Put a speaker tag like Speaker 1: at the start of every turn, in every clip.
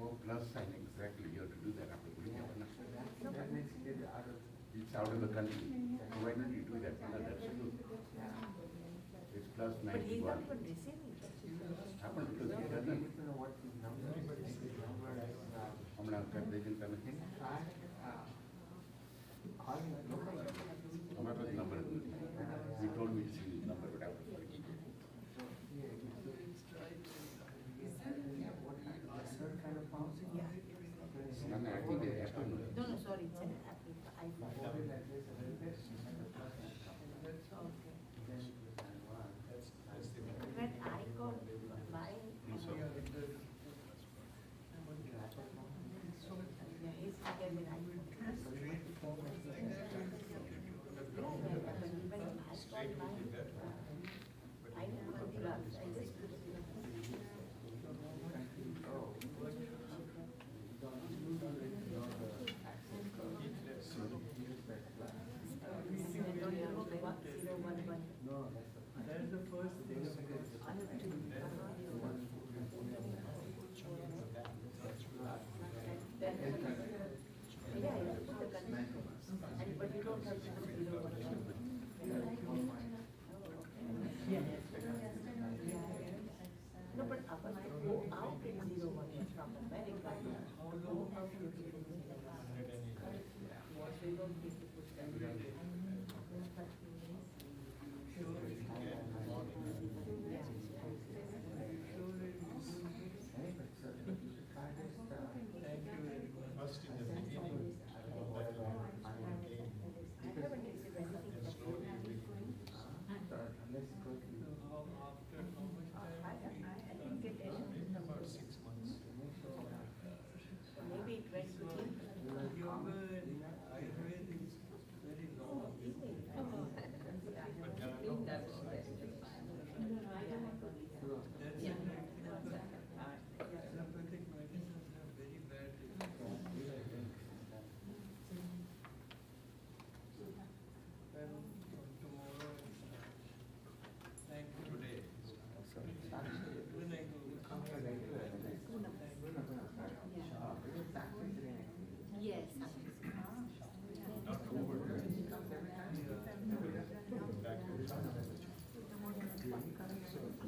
Speaker 1: Oh, plus sign, exactly. You have to do that after putting it. It's out of the country. So why don't you do that? No, that's good. It's plus 91. But he's not even receiving it. Happened because he doesn't. I'm not calculating anything. What was the number? He told me to see his number, but I was forgetting. No, I think they have to.
Speaker 2: No, sorry, it's an Apple iPhone. When I got mine, he's again with iPhone. I didn't put gloves, I just put
Speaker 3: That's the first thing.
Speaker 2: but you don't have to put no, but ours go out in 01 from America. How long have you been in they don't need to put them.
Speaker 3: First in the beginning, about 6 months.
Speaker 2: Maybe it went to him.
Speaker 3: Yoga and Ayurveda is very long. But that's allopathic medicines are very bad. Well, tomorrow, thank you today. When I go,
Speaker 2: Yes.
Speaker 3: not over.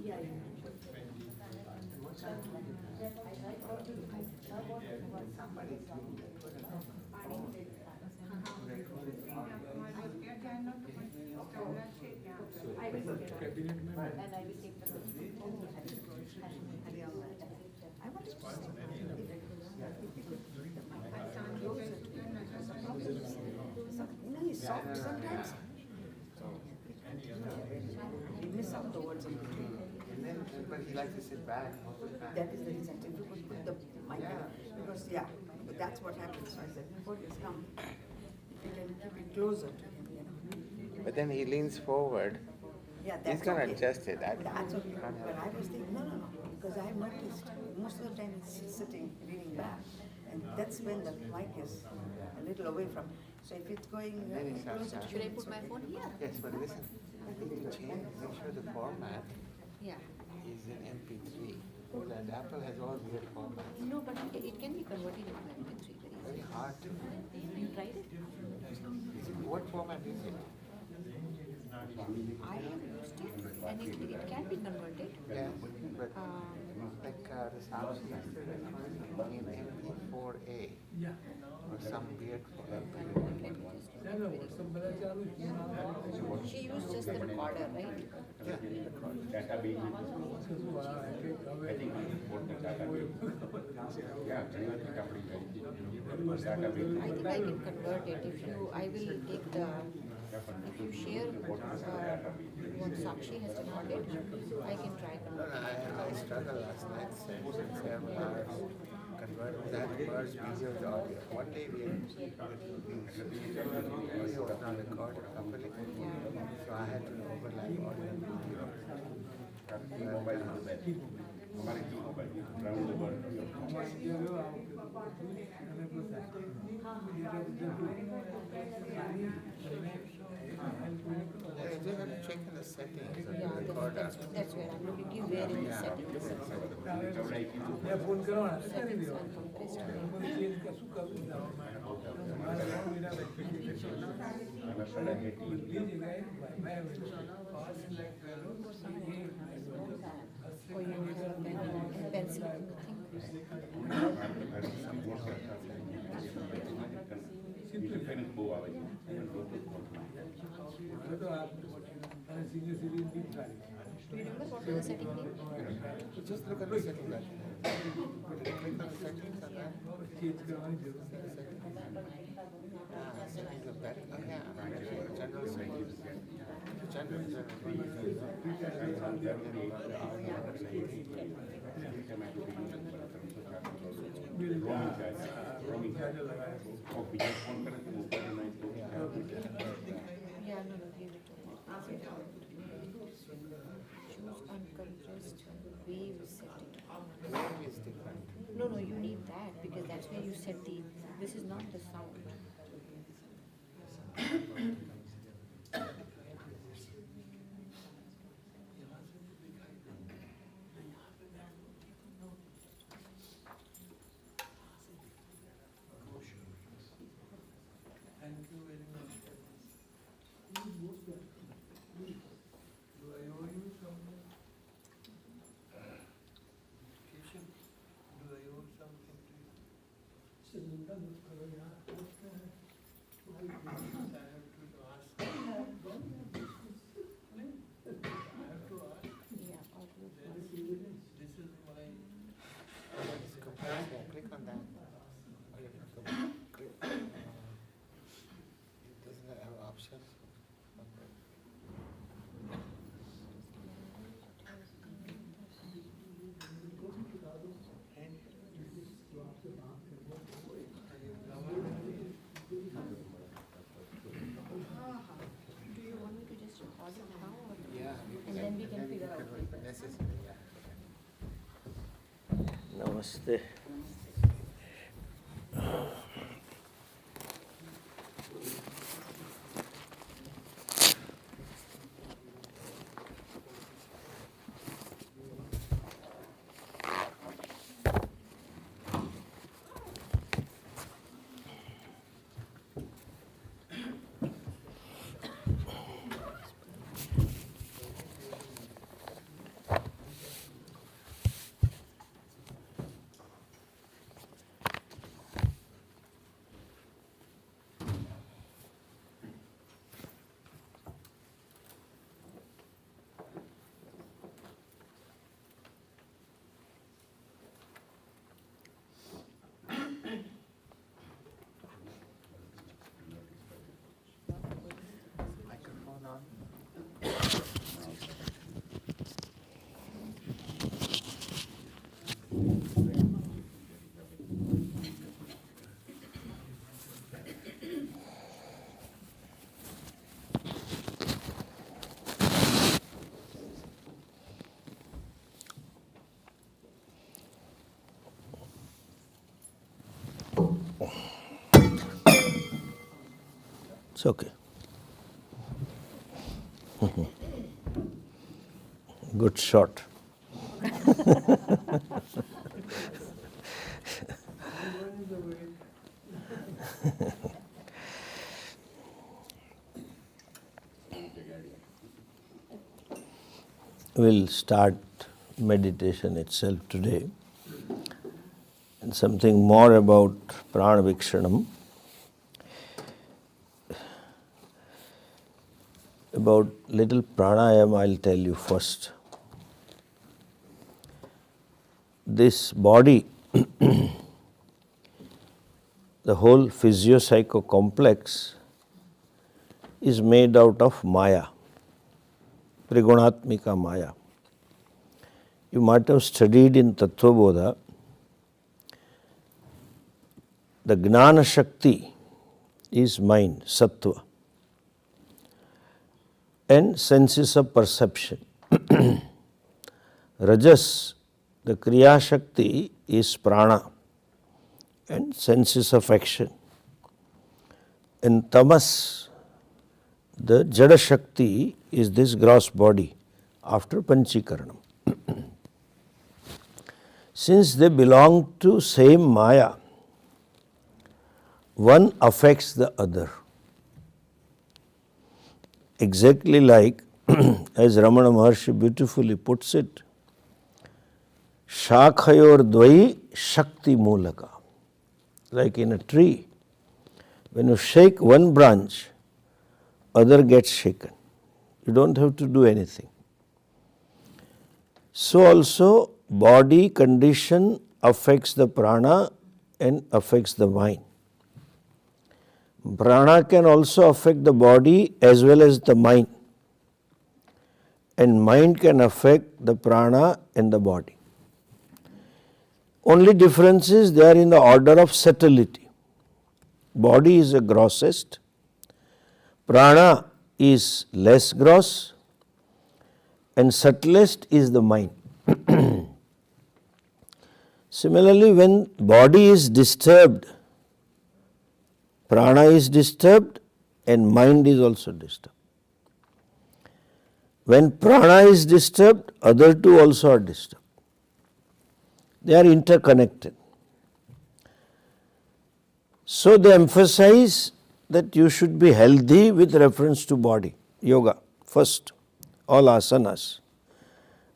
Speaker 2: Yeah.
Speaker 4: He's soft sometimes. You miss out the words in between.
Speaker 5: But he likes to sit back most of the time.
Speaker 4: That is the reason. If you could put the mic because but that's what happens. So I said, before you come, if you can keep it closer to him,
Speaker 5: But then he leans forward.
Speaker 4: Yeah, that's
Speaker 5: He's gonna
Speaker 4: okay.
Speaker 5: adjust it.
Speaker 4: That's okay. But I was thinking, no, because I noticed most of the time he's sitting, leaning back, and that's when the mic is a little away from. So if it's going closer to
Speaker 2: Should I
Speaker 4: him,
Speaker 2: put my phone here?
Speaker 5: Yes, but listen, I think to change, make sure the format
Speaker 2: Yeah.
Speaker 5: is in MP3. And Apple has all weird formats.
Speaker 2: No, but it can be converted into MP3
Speaker 5: Very hard to.
Speaker 2: You tried it?
Speaker 5: What format is it?
Speaker 2: I have used it and it can be converted.
Speaker 5: Yeah, but like the Samsung in MP4A or some weird format.
Speaker 2: She used just the recorder, right?
Speaker 1: Data being I think what the data being. Yeah, data being.
Speaker 2: I think I can convert it if you, I will take the
Speaker 6: if you share what Sakshi has recorded, I can try
Speaker 5: No, I struggled last night, several hours, converting that words video to audio. One day the audio was not recorded properly, so I had to overlap audio and video.
Speaker 1: Mobile हमारे की mobile round the world
Speaker 5: I just have to check in the settings of
Speaker 6: Yeah,
Speaker 5: the recorder.
Speaker 6: that's where I'm looking at where in the settings.
Speaker 3: Phone करो ना
Speaker 6: Settings are compressed.
Speaker 3: Change का सुखा
Speaker 6: Or you use a pen and pencil, I
Speaker 3: सीधे सीधे deep
Speaker 6: Do you remember what was the setting name?
Speaker 5: Just look at the setting button. Click on the settings and then
Speaker 3: change करवानी जरूर
Speaker 5: settings of that. Oh yeah, general settings. General
Speaker 6: Yeah, no, leave it. Choose uncompressed wave setting.
Speaker 5: Wave is different.
Speaker 6: No, you need that because that's where you set the. This is not the sound.
Speaker 3: Thank you very much. Do I owe you something? Keshav, do I owe something to you? I have to ask. I have to ask.
Speaker 6: Yeah, audio.
Speaker 3: This is my.
Speaker 5: Click on that. Click. Doesn't it have options?
Speaker 6: Do you want me to just record it now or?
Speaker 5: Yeah.
Speaker 6: And then we can figure out.
Speaker 5: If necessary, yeah.
Speaker 7: Namaste.
Speaker 5: Microphone on.
Speaker 7: It's okay. Good shot. We'll start meditation itself today. And something more about Pranavikshanam. About little pranayama, I'll tell you first. This body, the whole physio-psycho complex is made out of Maya, Trigunatmika Maya. You might have studied in Tattvabodha, the Gnana Shakti is mind, Sattva, and senses of perception. Rajas, the Kriya Shakti, is Prana and senses of action. And Tamas, the Jada Shakti, is this gross body after Panchikaranam. Since they belong to same Maya, one affects the other. Exactly like, as Ramana Maharshi beautifully puts it, Shakhayor Dvai Shakti Mulaka. Like in a tree, when you shake one branch, other gets shaken. You don't have to do anything. So also, body condition affects the prana and affects the mind. Prana can also affect the body as well as the mind. And mind can affect the prana and the body. Only difference is they are in the order of subtlety. Body is the grossest, prana is less gross, and subtlest is the mind. Similarly, when body is disturbed, prana is disturbed and mind is also disturbed. When prana is disturbed, other two also are disturbed. They are interconnected. So they emphasize that you should be healthy with reference to body, yoga, first, all asanas.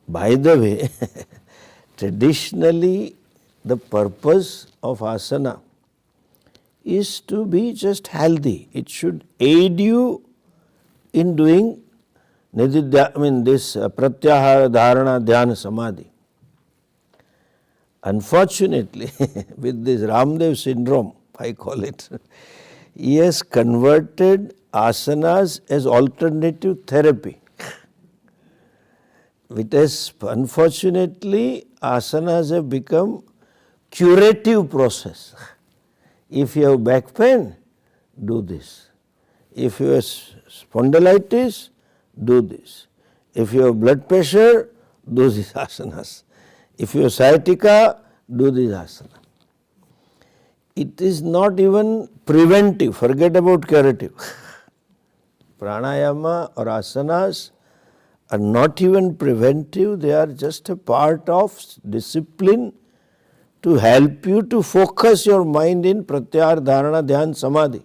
Speaker 7: By the way, traditionally the purpose of asana is to be just healthy. It should aid you in doing this pratyahara, dharana, dhyana, samadhi. Unfortunately, with this Ramdev syndrome, I call it, he has converted asanas as alternative therapy. It has, unfortunately, asanas have become curative process. If you have back pain, do this. If you have spondylitis, do this. If you have blood pressure, do these asanas. If you have sciatica, do this asana. It is not even preventive, forget about curative. Pranayama or asanas are not even preventive, they are just a part of discipline to help you to focus your mind in pratyahara, dharana, dhyana, samadhi.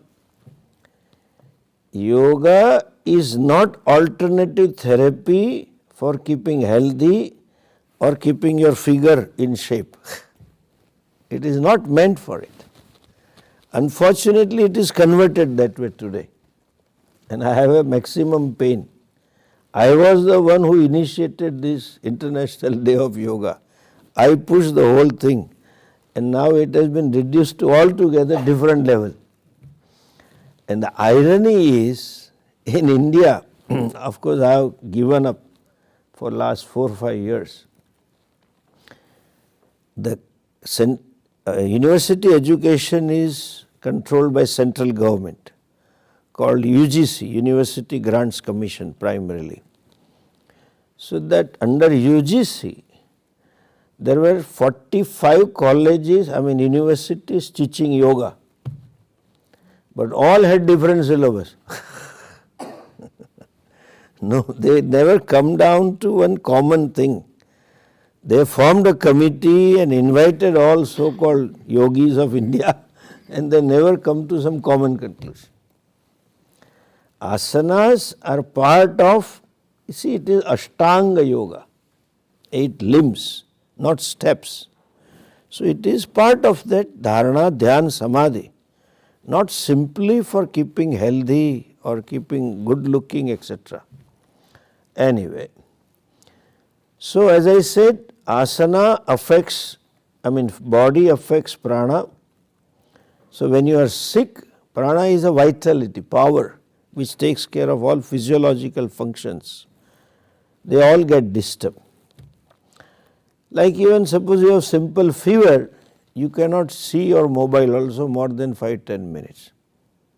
Speaker 7: Yoga is not alternative therapy for keeping healthy or keeping your figure in shape. It is not meant for it. Unfortunately, it is converted that way today. And I have a maximum pain. I was the one who initiated this International Day of Yoga. I pushed the whole thing. And now it has been reduced to altogether different level. And the irony is, in India, of course I have given up for last 4 or 5 years. The university education is controlled by central government, called UGC, University Grants Commission primarily. So that under UGC, there were 45 colleges, universities teaching yoga, but all had different syllabus. No, they never come down to one common thing. They formed a committee and invited all so-called yogis of India, and they never come to some common conclusion. Asanas are part of, you see, it is Ashtanga Yoga, 8 limbs, not steps. So it is part of that dharana, dhyana, samadhi, not simply for keeping healthy or keeping good looking, etc. Anyway, so as I said, asana affects, body affects prana. So when you are sick, prana is a vitality, power. which takes care of all physiological functions, they all get disturbed. Like even suppose you have simple fever, you cannot see your mobile also more than 5-10 minutes.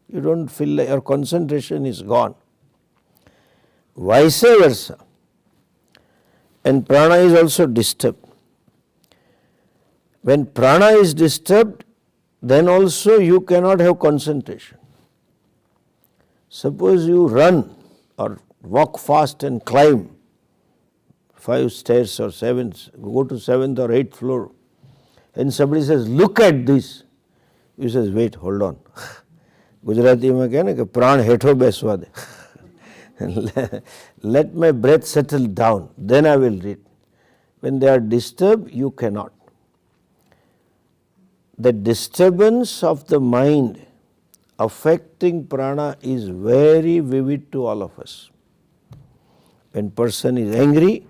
Speaker 7: You don't feel like your concentration is gone. Vice versa. And prana is also disturbed. When prana is disturbed, then also you cannot have concentration. Suppose you run or walk fast and climb 5 stairs or 7, go to 7th or 8th floor, and somebody says, look at this. You says, wait, hold on. Gujarati mein kehne ke pran hetho beswa de. Let my breath settle down, then I will read. When they are disturbed, you cannot. The disturbance of the mind affecting prana is very vivid to all of us. When person is angry,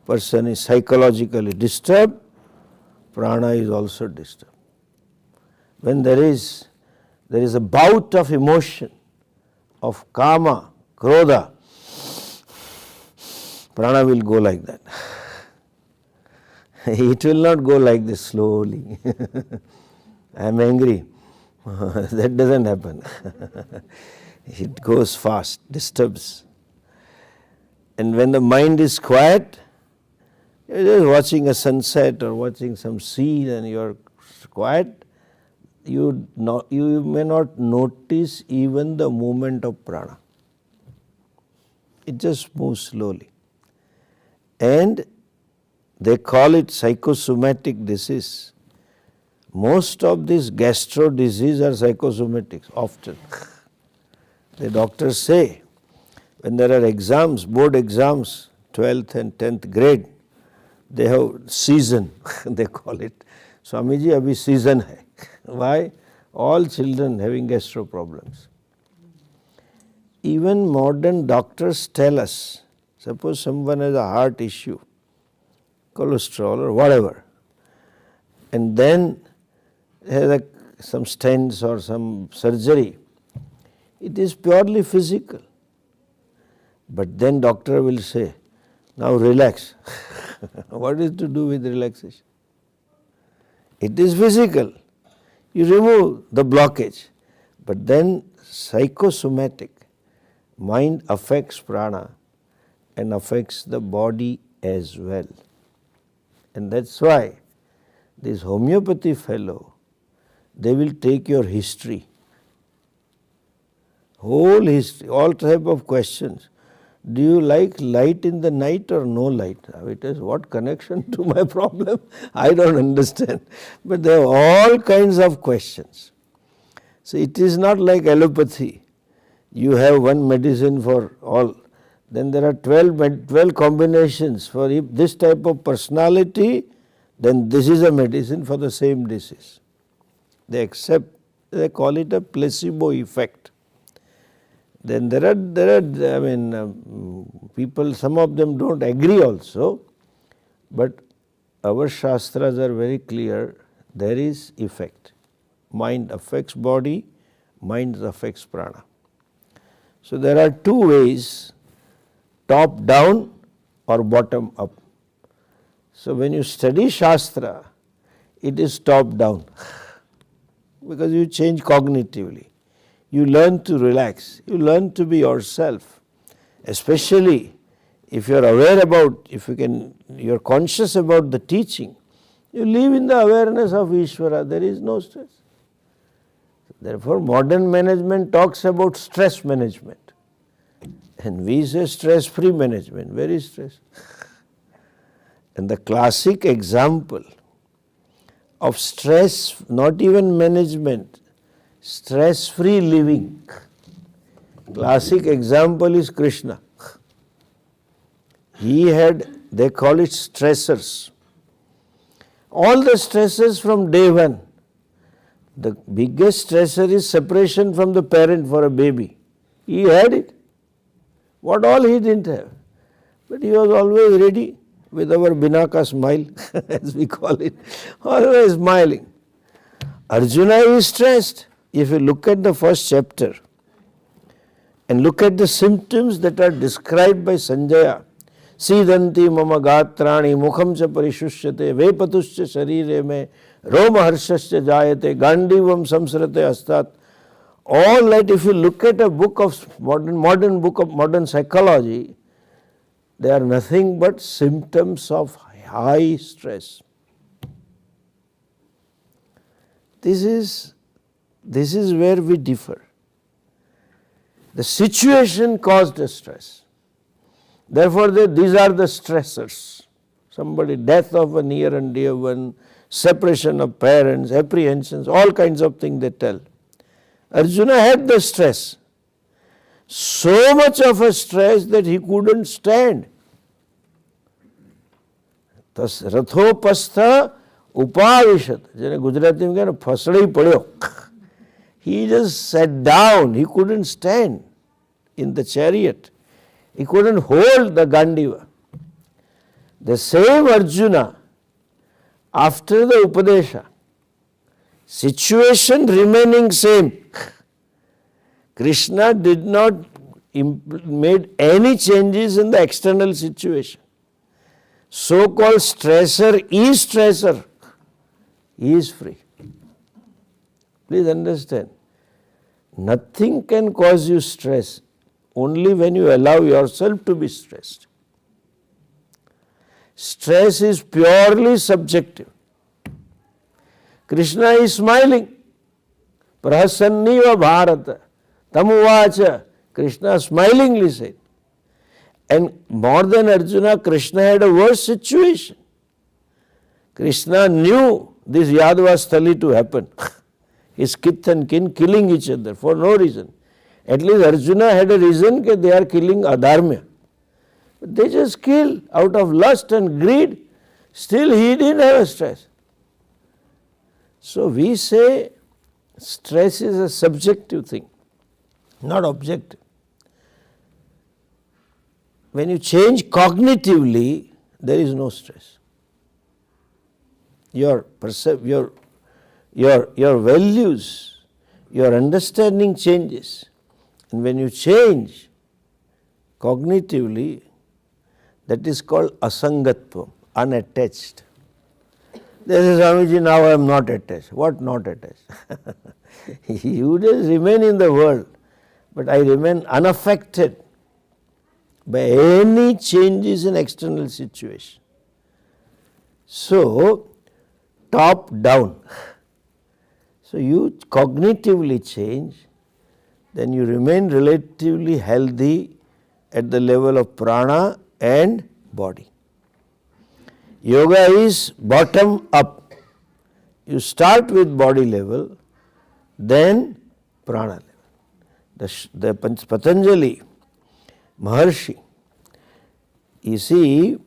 Speaker 7: person is psychologically disturbed, prana is also disturbed. When there is a bout of emotion, of kama, krodha, prana will go like that. It will not go like this slowly. I am angry. That doesn't happen. It goes fast, disturbs. And when the mind is quiet, you are just watching a sunset or watching some scene and you are quiet, you may not notice even the movement of prana. It just moves slowly. And they call it psychosomatic disease. Most of these gastro diseases are psychosomatics, often. The doctors say, when there are exams, board exams, 12th and 10th grade, they have season, they call it. Swamiji, abhi season hai. Why? All children having gastro problems. Even modern doctors tell us, suppose someone has a heart issue, cholesterol or whatever, and then has some stents or some surgery, it is purely physical. But then doctor will say, now relax. What is to do with relaxation? It is physical. You remove the blockage. But then psychosomatic, mind affects prana and affects the body as well. And that's why this homeopathy fellow, they will take your history, whole history, all type of questions. Do you like light in the night or no light? It is what connection to my problem? I don't understand. But they have all kinds of questions. So it is not like allopathy. You have one medicine for all. Then there are 12 combinations for if this type of personality, then this is a medicine for the same disease. They call it a placebo effect. Then there are people, some of them don't agree also, but our shastras are very clear, there is effect. Mind affects body, mind affects prana. So there are two ways, top down or bottom up. So when you study shastra, it is top down because you change cognitively. You learn to relax, you learn to be yourself, especially if you are aware about, you are conscious about the teaching, you live in the awareness of Ishvara, there is no stress. Therefore, modern management talks about stress management, and we say stress-free management. Where is stress? And the classic example of stress, not even management, stress-free living. Classic example is Krishna. He had, they call it stressors. All the stresses from day one. The biggest stressor is separation from the parent for a baby. He had it. What all he didn't have. But he was always ready with our Binaka smile, as we call it, always smiling. Arjuna is stressed. If you look at the first chapter, and look at the symptoms that are described by Sanjaya. Sidanti mama gatrani mukham cha parishusyate vepatuscha sharire me roma harshascha jayate gandivam samsrate astat. All that, if you look at a book of modern book of modern psychology, they are nothing but symptoms of high stress. This is where we differ. The situation caused a stress. Therefore, these are the stressors. Somebody, death of a near and dear one, separation of parents, apprehensions, all kinds of things they tell. Arjuna had the stress. So much of a stress that he couldn't stand. Tas rathopastha upavishat. જેને ગુજરાતીમાં કહે ને ફસડી પડ્યો. He just sat down. He couldn't stand in the chariot. He couldn't hold the Gandiva. The same Arjuna, after the Upadesha, situation remaining same, Krishna did not made any changes in the external situation. So-called stressor is stressor. He is free. Please understand. Nothing can cause you stress only when you allow yourself to be stressed. Stress is purely subjective. Krishna is smiling. Prahasanniva Bharata. Tamuvacha. Krishna smilingly said. And more than Arjuna, Krishna had a worse situation. Krishna knew this Yadava Sthali to happen. His kith and kin killing each other for no reason. At least Arjuna had a reason that they are killing adharmya. But they just kill out of lust and greed. Still he didn't have a stress. So we say stress is a subjective thing, not objective. When you change cognitively, there is no stress. Your values, your understanding changes. And when you change cognitively, that is called asangatvam, unattached. They say, Swamiji, now I am not attached. What not attached? You just remain in the world, but I remain unaffected by any changes in external situation. So, top down. So, you cognitively change, then you remain relatively healthy at the level of prana and body. Yoga is bottom up. You start with body level, then prana level. The Patanjali Maharshi, you see,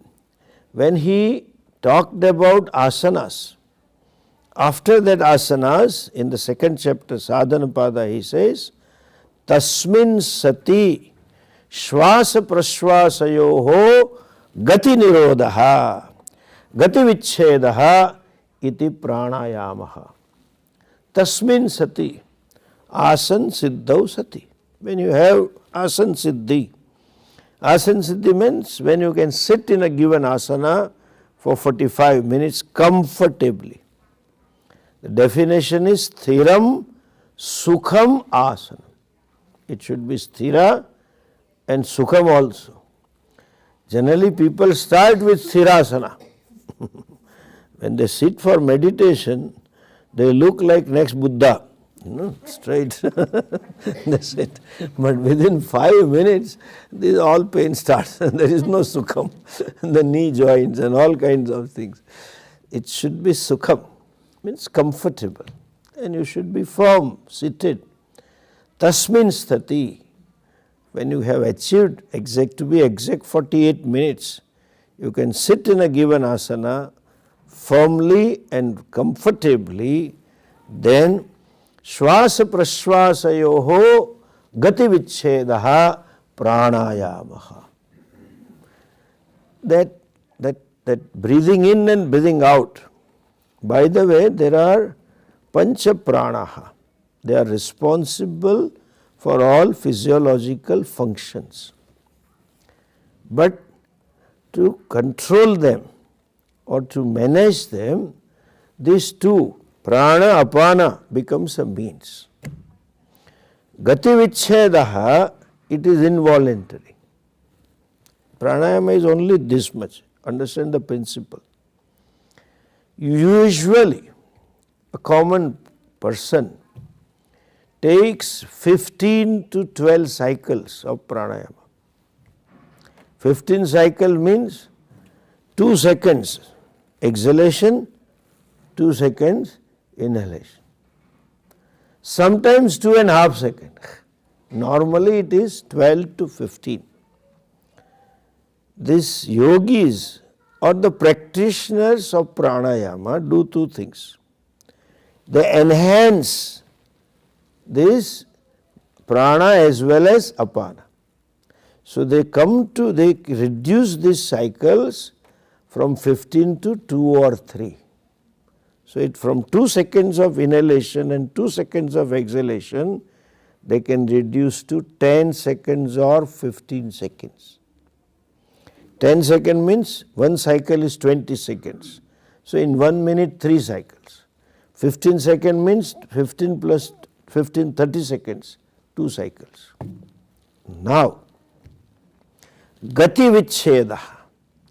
Speaker 7: when he talked about asanas, after that asanas, in the second chapter, Sadhanapada, he says, Tasmin sati shvasa prashvasayoho gati nirodha gati vichchedaha iti pranayamaha. Tasmin sati asan siddhau sati. When you have asan siddhi means when you can sit in a given asana for 45 minutes comfortably. The definition is sthiram sukham asana. It should be sthira and sukham also. Generally people start with sthirasana. When they sit for meditation, they look like next Buddha. Straight. That's it. But within 5 minutes, this all pain starts. There is no sukham. The knee joints and all kinds of things. It should be sukham, means comfortable. And you should be firm, seated. Tasmin sthati. When you have achieved to be exact 48 minutes, you can sit in a given asana firmly and comfortably, then Shvasa prashvasayoho gati vichchedaha pranayamaha. That breathing in and breathing out. By the way, there are pancha pranaha. They are responsible for all physiological functions. But to control them or to manage them, these two, prana, apana, becomes a means. Gati vichhedaha, it is involuntary. Pranayama is only this much. Understand the principle. Usually, a common person takes 15 to 12 cycles of pranayama. 15 cycle means 2 seconds exhalation, 2 seconds inhalation. Sometimes 2.5 seconds. Normally it is 12 to 15. These yogis or the practitioners of pranayama do two things. They enhance this prana as well as apana. So they reduce these cycles from 15 to 2 or 3. So from 2 seconds of inhalation and 2 seconds of exhalation, they can reduce to 10 seconds or 15 seconds. 10 seconds means one cycle is 20 seconds. So in 1 minute, 3 cycles. 15 seconds means 15 plus 15, 30 seconds, 2 cycles. Now, gati vichheda,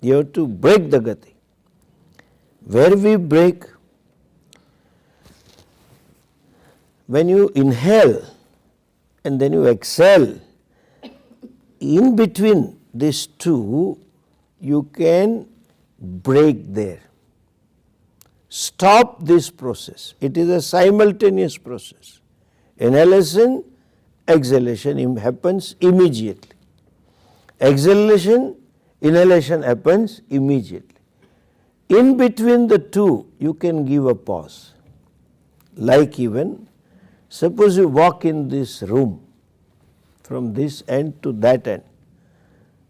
Speaker 7: you have to break the gati. Where we break? When you inhale and then you exhale, in between these two, you can break there. Stop this process. It is a simultaneous process. Inhalation, exhalation happens immediately. Exhalation, inhalation happens immediately. In between the two, you can give a pause. Like even, suppose you walk in this room from this end to that end.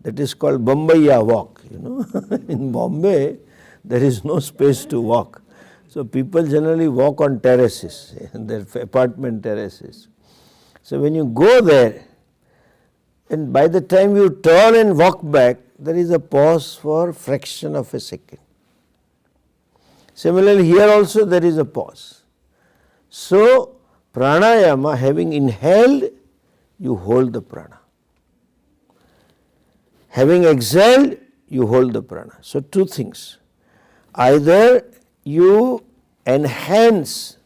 Speaker 7: That is called Bombaya walk. In Bombay, there is no space to walk. So people generally walk on terraces, their apartment terraces. So when you go there, and by the time you turn and walk back, there is a pause for fraction of a second. Similarly, here also there is a pause. So pranayama, having inhaled, you hold the prana. Having exhaled, you hold the prana. So two things. Either you enhance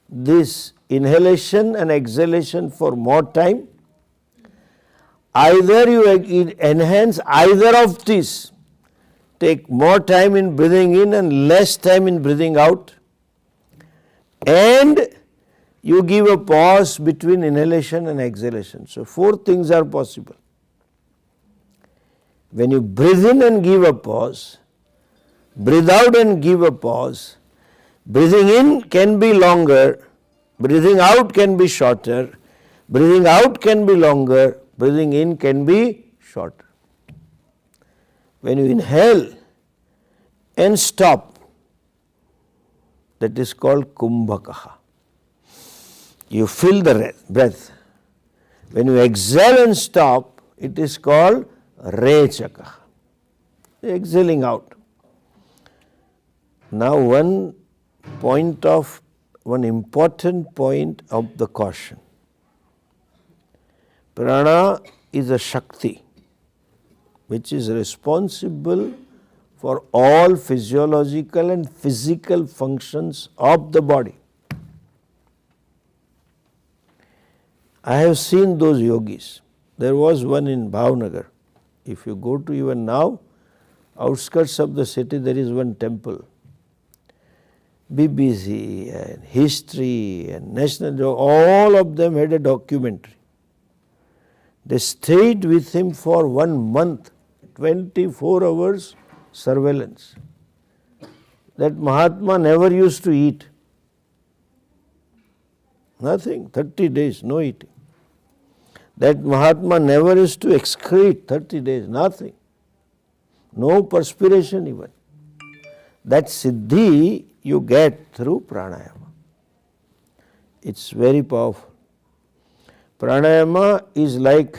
Speaker 7: this inhalation and exhalation for more time, either you enhance either of these, take more time in breathing in and less time in breathing out, and you give a pause between inhalation and exhalation. So 4 things are possible. When you breathe in and give a pause, breathe out and give a pause, breathing in can be longer, breathing out can be shorter, breathing out can be longer, breathing in can be shorter. When you inhale and stop, that is called kumbhakaha. You fill the breath. When you exhale and stop, it is called rechakaha. Exhaling out. Now one important point of the caution. Prana is a Shakti which is responsible for all physiological and physical functions of the body. I have seen those yogis. There was one in Bhavnagar. If you go to even now, outskirts of the city, there is one temple. BBC and History and National, all of them had a documentary. They stayed with him for 1 month, 24 hours surveillance. That Mahatma never used to eat. Nothing, 30 days, no eating. That Mahatma never used to excrete, 30 days, nothing. No perspiration even. That siddhi you get through pranayama. It's very powerful. Pranayama is like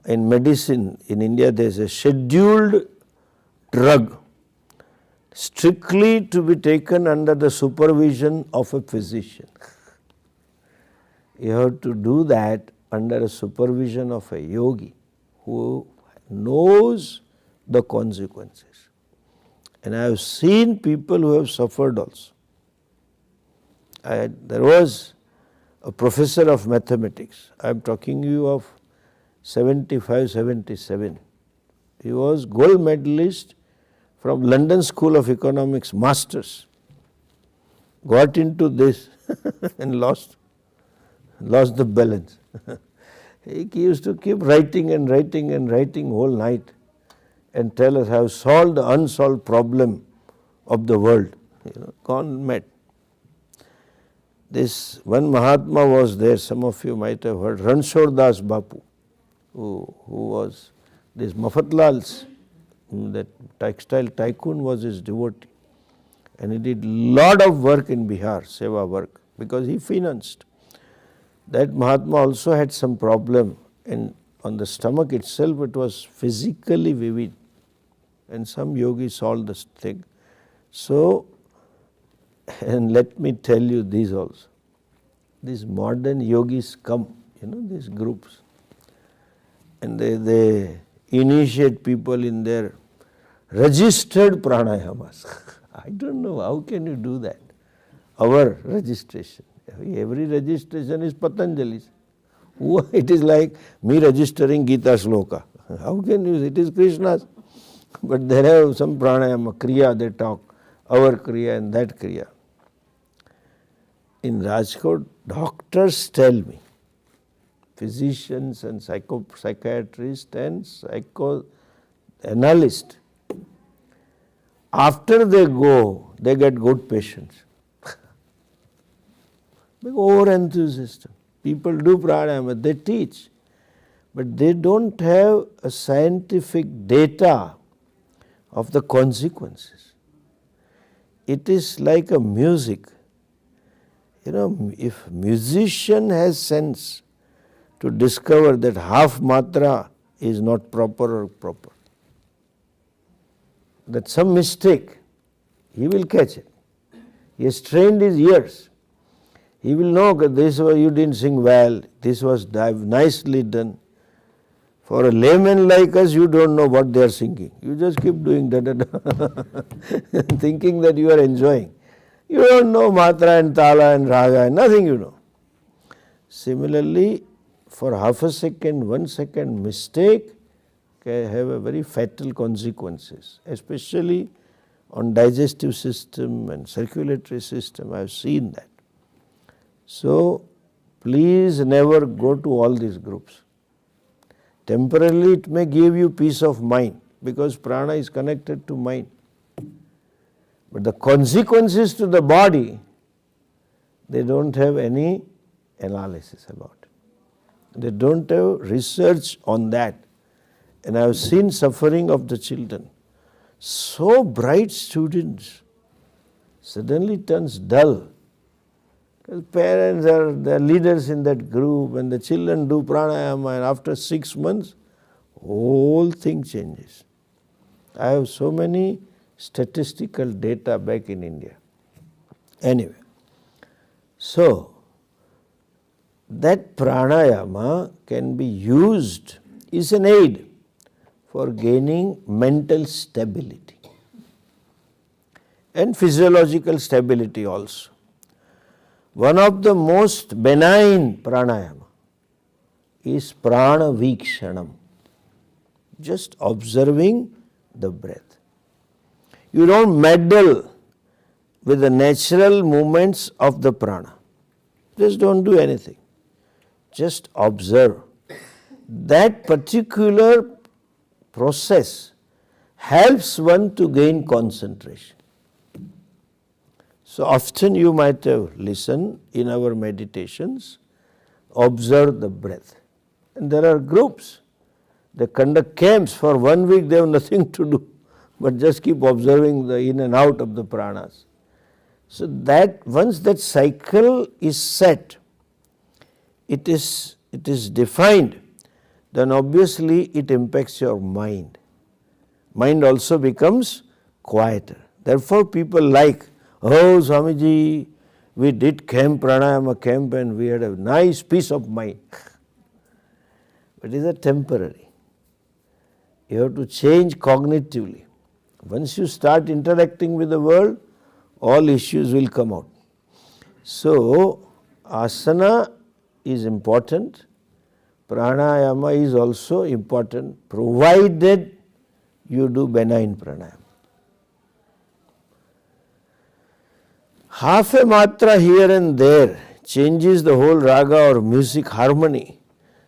Speaker 7: in medicine in India there is a scheduled drug strictly to be taken under the supervision of a physician. You have to do that under a supervision of a yogi who knows the consequences. And I have seen people who have suffered also. There was a professor of mathematics, I am talking you of 75, 77. He was gold medalist from London School of Economics, masters. Got into this and lost the balance. He used to keep writing and writing and writing whole night and tell us, I have solved the unsolved problem of the world. Gone mad. This one Mahatma was there, some of you might have heard, Ranchhod Das Bapu, who was this Mafatlal's, that textile tycoon was his devotee. And he did lot of work in Bihar, seva work, because he financed. That Mahatma also had some problem, and on the stomach itself it was physically vivid. And some yogis solved this thing. So, and let me tell you this also. These modern yogis come, these groups, and they initiate people in their registered pranayamas. I don't know, how can you do that? Our registration. Every registration is Patanjali's. It is like me registering Gita Shloka. How can you? It is Krishna's. But there have some pranayama, kriya they talk, our kriya and that kriya. In Rajkot, doctors tell me, physicians and psychiatrists and psychoanalysts, after they go, they get good patients. Over enthusiasm. People do pranayama, they teach, but they don't have a scientific data of the consequences. It is like a music. If musician has sense to discover that half matra is not proper or proper, that some mistake, he will catch it. He has trained his ears. He will know that this was, you didn't sing well, this was nicely done. For a layman like us, you don't know what they are singing. You just keep doing da-da-da, thinking that you are enjoying. You don't know matra and tala and raga and nothing you know. Similarly, for half a second, 1 second mistake can have a very fatal consequences, especially on digestive system and circulatory system. I have seen that. So, please never go to all these groups. Temporarily it may give you peace of mind because prana is connected to mind. But the consequences to the body, they don't have any analysis about it. They don't have research on that. And I have seen suffering of the children. So bright students suddenly turns dull. Because parents are the leaders in that group and the children do pranayama and after 6 months, whole thing changes. I have so many statistical data back in India. Anyway, so that pranayama can be used, is an aid for gaining mental stability and physiological stability also. One of the most benign pranayama is prana vikshanam, just observing the breath. You don't meddle with the natural movements of the prana. Just don't do anything. Just observe. That particular process helps one to gain concentration. So often you might have listened in our meditations, observe the breath. And there are groups. They conduct camps for 1 week, they have nothing to do, but just keep observing the in and out of the pranas. So that once that cycle is set, it is it is defined, then obviously it impacts your mind. Mind also becomes quieter. Therefore people like, oh Swamiji, we did camp, pranayama camp, and we had a nice peace of mind. But it is a temporary. You have to change cognitively. Once you start interacting with the world, all issues will come out. So, asana is important, pranayama is also important, provided you do benign pranayama. Half a matra here and there changes the whole raga or music harmony.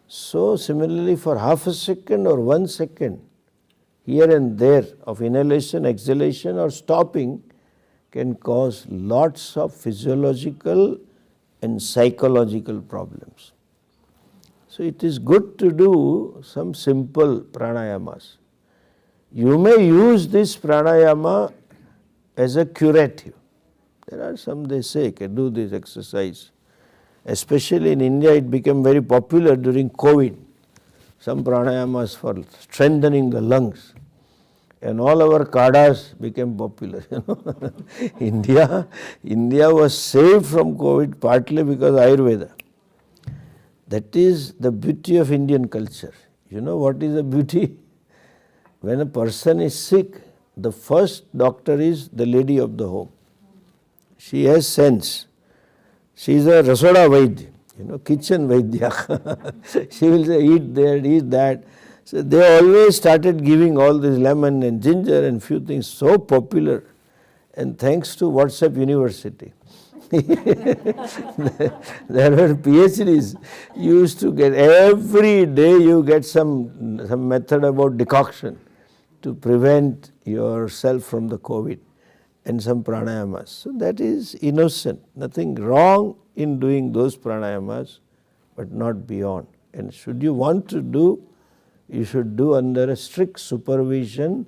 Speaker 7: So similarly for half a second or 1 second, here and there of inhalation, exhalation or stopping can cause lots of physiological and psychological problems. So it is good to do some simple pranayamas. You may use this pranayama as a curative. There are some, they say, can do this exercise. Especially in India, it became very popular during COVID. Some pranayamas for strengthening the lungs. And all our kadas became popular. India was saved from COVID partly because Ayurveda. That is the beauty of Indian culture. You know what is the beauty? When a person is sick, the first doctor is the lady of the home. She has sense. She is a rasoda vaidya, kitchen vaidya. She will say, eat that, eat that. So they always started giving all this lemon and ginger and few things, so popular. And thanks to WhatsApp University. There were PhDs. You used to get, every day you get some method about decoction to prevent yourself from the COVID and some pranayamas. So that is innocent. Nothing wrong in doing those pranayamas, but not beyond. And should you want to do, you should do under a strict supervision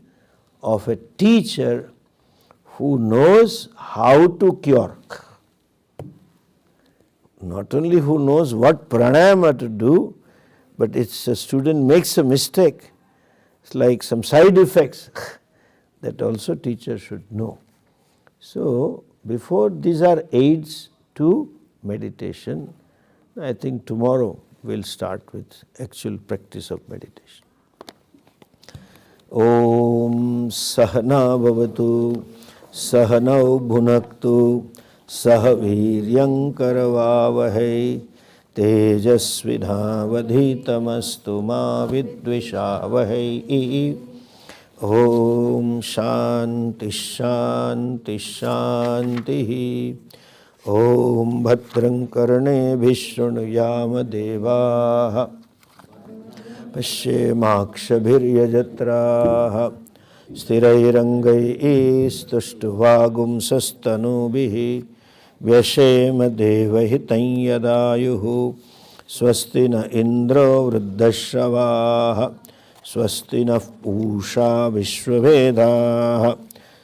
Speaker 7: of a teacher who knows how to cure. Not only who knows what pranayama to do, but if a student makes a mistake, it's like some side effects, that also teacher should know. So, before these are aids to meditation, I think tomorrow we'll start with actual practice of meditation. Om Sahana Bhavatu Sahanau Bhunaktu Sahaviryam Karavavahai Tejasvinavadhitamastu ma vidvishavahai. Om Shanti Shanti Shanti. Om Bhadram Karne Vishnuyama Devaha Pashyemakshabhiryajatraha Sthirairangai Stuštuvagum Sastanubihi Vyashema Devahitam Yadayuhu Swastina Indro Vruddhashavaha Swastina Pusha Vishwavedaha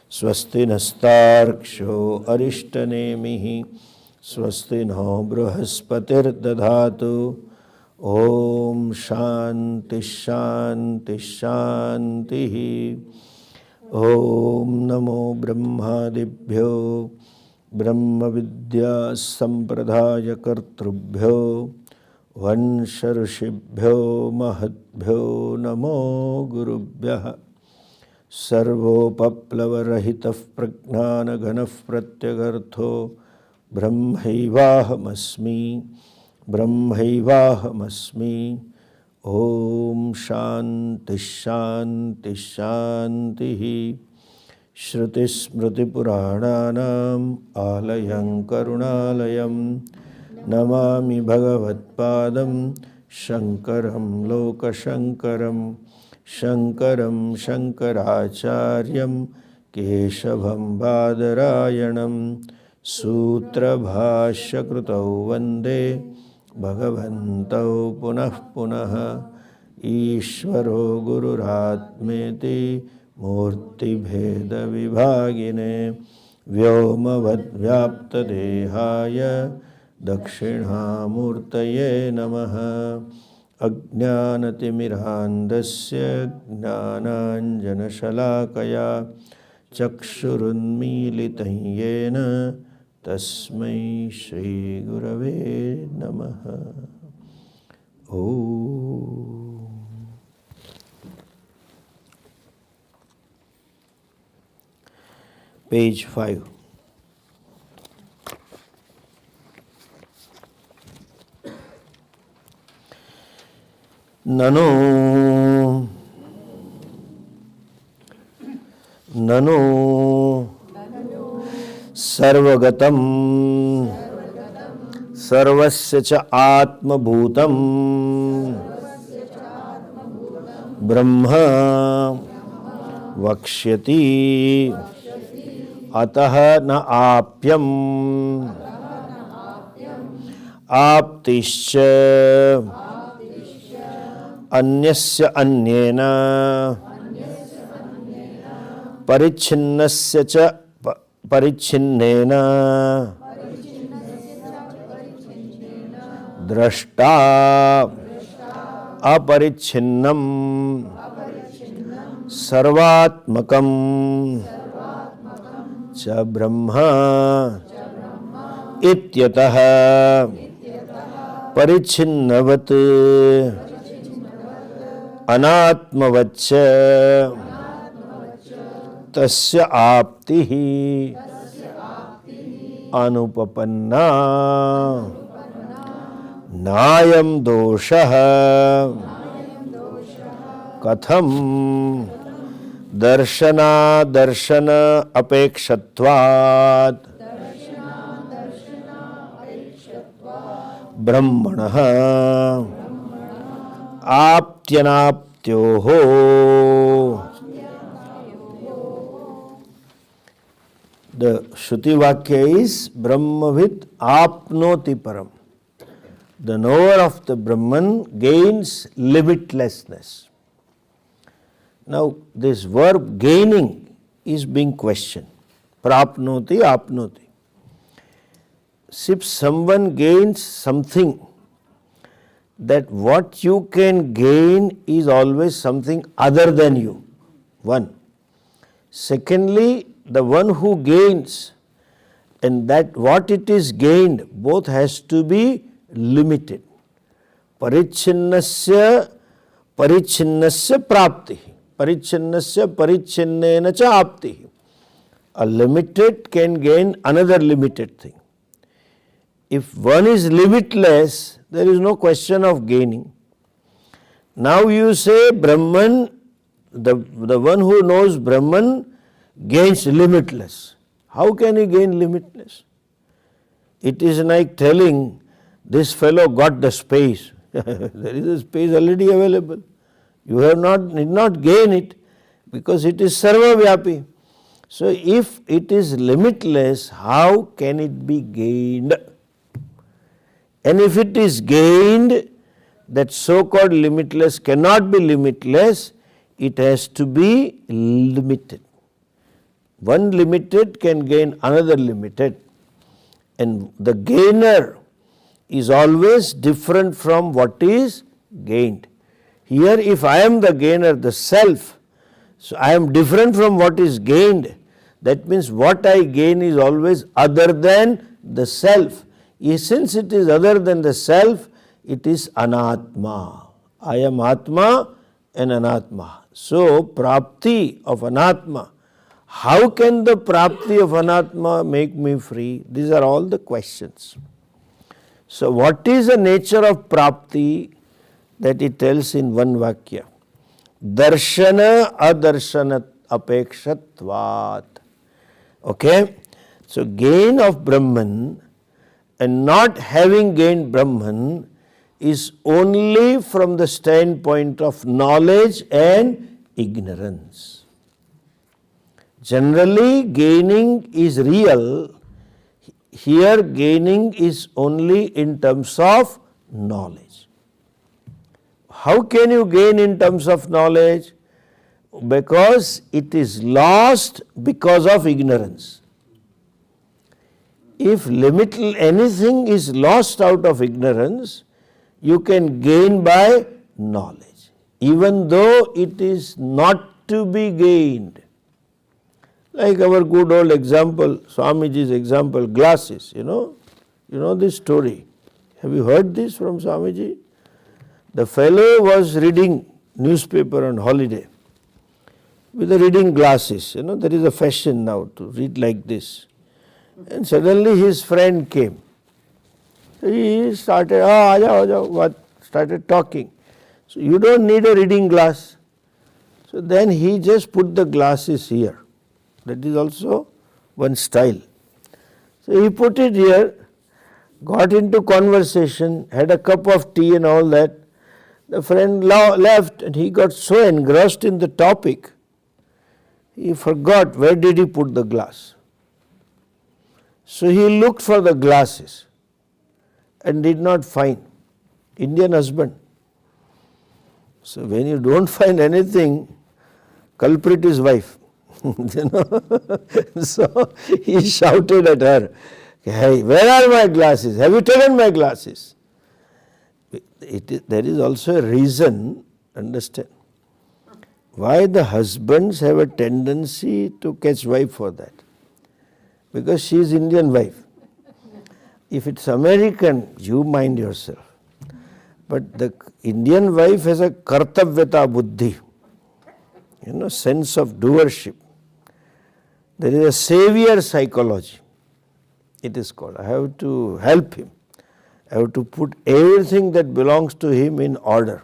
Speaker 7: Swasti Nastarksho Arishtanemihi Swasti no Bruhaspatir Dadhatu. Om Shanti Shanti Shanti. Om Namo Brahmadibhyo Brahma Vidya Sampradaya Kartrubhyo Vansharshibhyo Mahatbhyo Namo Gurubhyaha. Sarvopaplavarahitah prajnanaganah pratyagartho brahmaivahamasmi brahmaivahamasmi. Om Shanti Shanti Shanti. Shruti Smriti Purananam Alayam Karunalayam Namami Bhagavatpadam Shankaram Lokashankaram Shankaram Shankaracharyam Keshavam Badarayanam Sutra Bhashya Krutau Vande Bhagavantau Punah Punah Ishvaro Gururatmeti Murti Bheda Vibhagine Vyomavad Vyapta Dehaya Dakshinamurtaye Namaha. Ajnanatimirandasya Jnananjanashalakaya Chakshurunmilitam Yena Tasmai Shri Gurave Namaha. Om. Page 5. Nano sarvagatam sarvasya cha atmabhutam brahma vakshyati atah na apyam aptischa अन्यस्य अन्येन परिच्छिन्नस्य च परिच्छिन्नेन दृष्टा अपरिच्छिन्नं सर्वात्मकं च ब्रह्म इत्यतः परिच्छिन्नवत् अनात्मवच्च तस्य आप्तिः अनुपपन्ना नायं दोषः कथं दर्शनादर्शन अपेक्षत्वात् ब्रह्मणः आप्त्यनाप्त्योः. The Shruti Vakya is Brahmavid apnoti param. The knower of the Brahman gains limitlessness. Now this verb gaining is being questioned. Prapnoti, apnoti. If someone gains something, that what you can gain is always something other than you. One. Secondly, the one who gains and that what it is gained both has to be limited. Parichinnasya prapti. Parichinnasya parichinnena cha apti. A limited can gain another limited thing. If one is limitless, there is no question of gaining. Now you say Brahman, the one who knows Brahman gains limitless. How can he gain limitless? It is like telling this fellow got the space. There is a space already available. You need not gain it because it is sarva-vyapi. So if it is limitless, how can it be gained? And if it is gained, that so-called limitless cannot be limitless, it has to be limited. One limited can gain another limited. And the gainer is always different from what is gained. Here if I am the gainer, the self, so I am different from what is gained. That means what I gain is always other than the self. Since it is other than the self, it is anatma. I am atma and anatma. So, prapti of anatma. How can the prapti of anatma make me free? These are all the questions. So, what is the nature of prapti? That it tells in one vakya. Darshana adarshana apekshatvat. Okay? So, gain of Brahman and not having gained Brahman is only from the standpoint of knowledge and ignorance. Generally, gaining is real. Here, gaining is only in terms of knowledge. How can you gain in terms of knowledge? Because it is lost because of ignorance. if anything is lost out of ignorance, you can gain by knowledge, even though it is not to be gained. Like our good old example, Swamiji's example, glasses, you know this story. Have you heard this from Swamiji? The fellow was reading newspaper on holiday with the reading glasses. There is a fashion now to read like this. And suddenly his friend came. He started, started talking. So you don't need a reading glass. So then he just put the glasses here. That is also one style. So he put it here, got into conversation, had a cup of tea and all that. The friend left and he got so engrossed in the topic, he forgot where did he put the glass. So he looked for the glasses and did not find. Indian husband. So when you don't find anything, culprit is wife. So he shouted at her, "Hey, where are my glasses? Have you taken my glasses?" There is also a reason, understand, why the husbands have a tendency to catch wife for that. Because she is Indian wife. If it's American, you mind yourself. But the Indian wife has a kartavyata buddhi, sense of doership. There is a savior psychology, it is called. I have to help him. I have to put everything that belongs to him in order.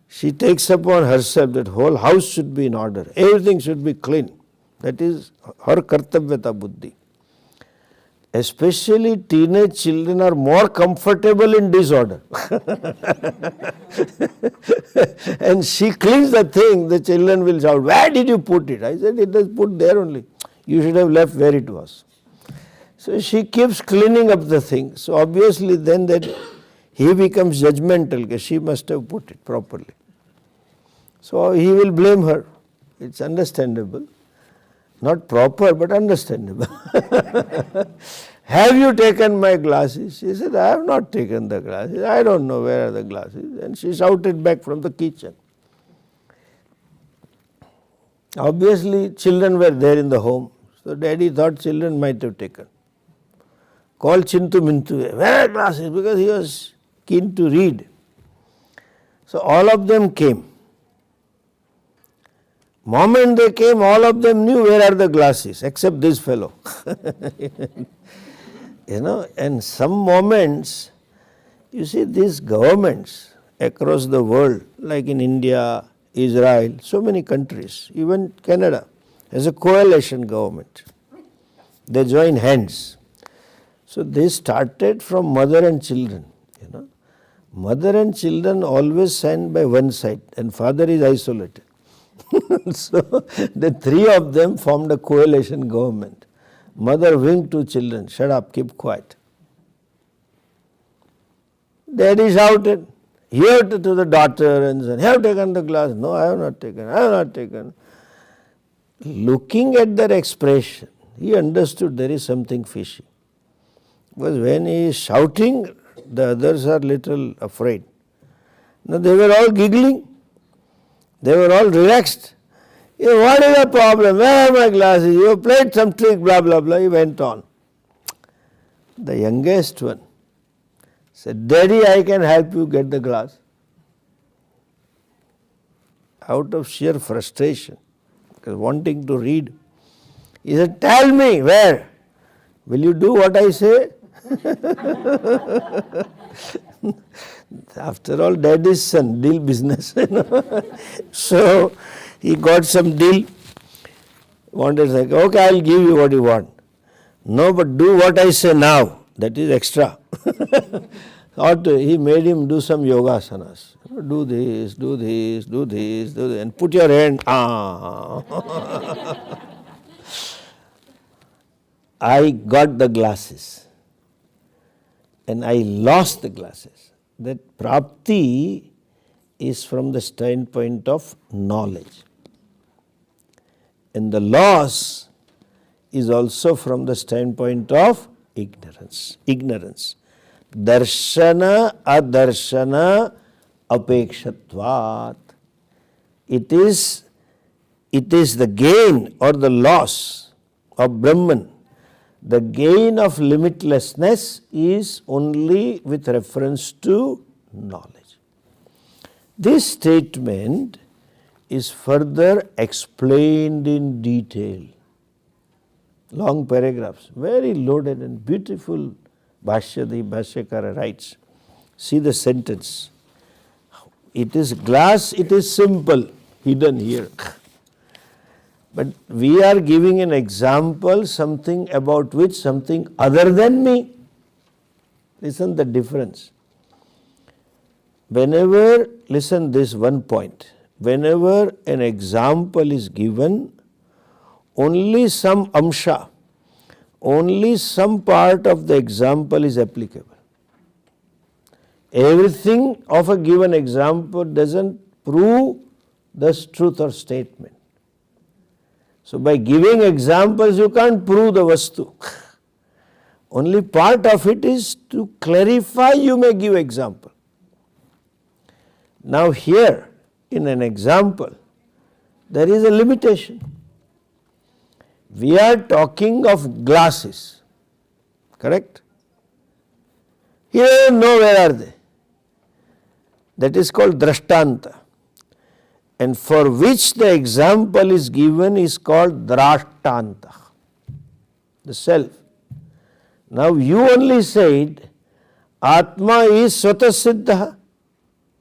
Speaker 7: She takes upon herself that whole house should be in order. Everything should be clean. That is her kartavyata buddhi. Especially teenage children are more comfortable in disorder. And she cleans the thing, the children will shout, "Where did you put it?" I said, "It is put there only. You should have left where it was." So she keeps cleaning up the thing. So obviously then that he becomes judgmental, because she must have put it properly. So he will blame her. It's understandable. Not proper, but understandable. "Have you taken my glasses?" She said, "I have not taken the glasses. I don't know where are the glasses." And she shouted back from the kitchen. Obviously, children were there in the home. So daddy thought children might have taken. Called Chintu Mintu, "Where are glasses?" Because he was keen to read. So all of them came. Moment they came, all of them knew where are the glasses, except this fellow. And some moments, you see, these governments across the world, like in India, Israel, so many countries, even Canada, has a coalition government. They join hands. So they started from mother and children. Mother and children always stand by one side and father is isolated. So the three of them formed a coalition government. Mother winked to children, "Shut up, keep quiet." Daddy shouted, here to the daughter and said, "Have you taken the glass?" "No, I have not taken, I have not taken." Looking at their expression, he understood there is something fishy. Because when he is shouting, the others are little afraid. Now they were all giggling. They were all relaxed. "What is the problem? Where are my glasses? You have played some trick, blah, blah, blah." He went on. The youngest one said, "Daddy, I can help you get the glass." Out of sheer frustration, because wanting to read. He said, "Tell me, where? Will you do what I say?" After all, daddy's son, deal business. So he got some deal. Wanted, like, "Okay, I'll give you what you want." "No, but do what I say now. That is extra." He made him do some yoga asanas. Do this, do this, do this, do this, and put your hand. I got the glasses and I lost the glasses. That prapti is from the standpoint of knowledge. And the loss is also from the standpoint of ignorance. Ignorance. Darshana adarshana apekshatvat. It is the gain or the loss of Brahman. The gain of limitlessness is only with reference to knowledge. This statement is further explained in detail. Long paragraphs, very loaded and beautiful bhashya, the Bhashyakara writes. See the sentence. It is glass, it is simple, hidden here. But we are giving an example, something about which something other than me. Listen the difference. Whenever, listen this one point, whenever an example is given, only some amsha, only some part of the example is applicable. Everything of a given example doesn't prove the truth or statement. So by giving examples you can't prove the vastu. Only part of it is to clarify you may give example. Now here in an example there is a limitation. We are talking of glasses, correct? Here I don't know where are they. That is called drashtanta. And for which the example is given is called drashtanta, the self. Now you only said Atma is swata siddha,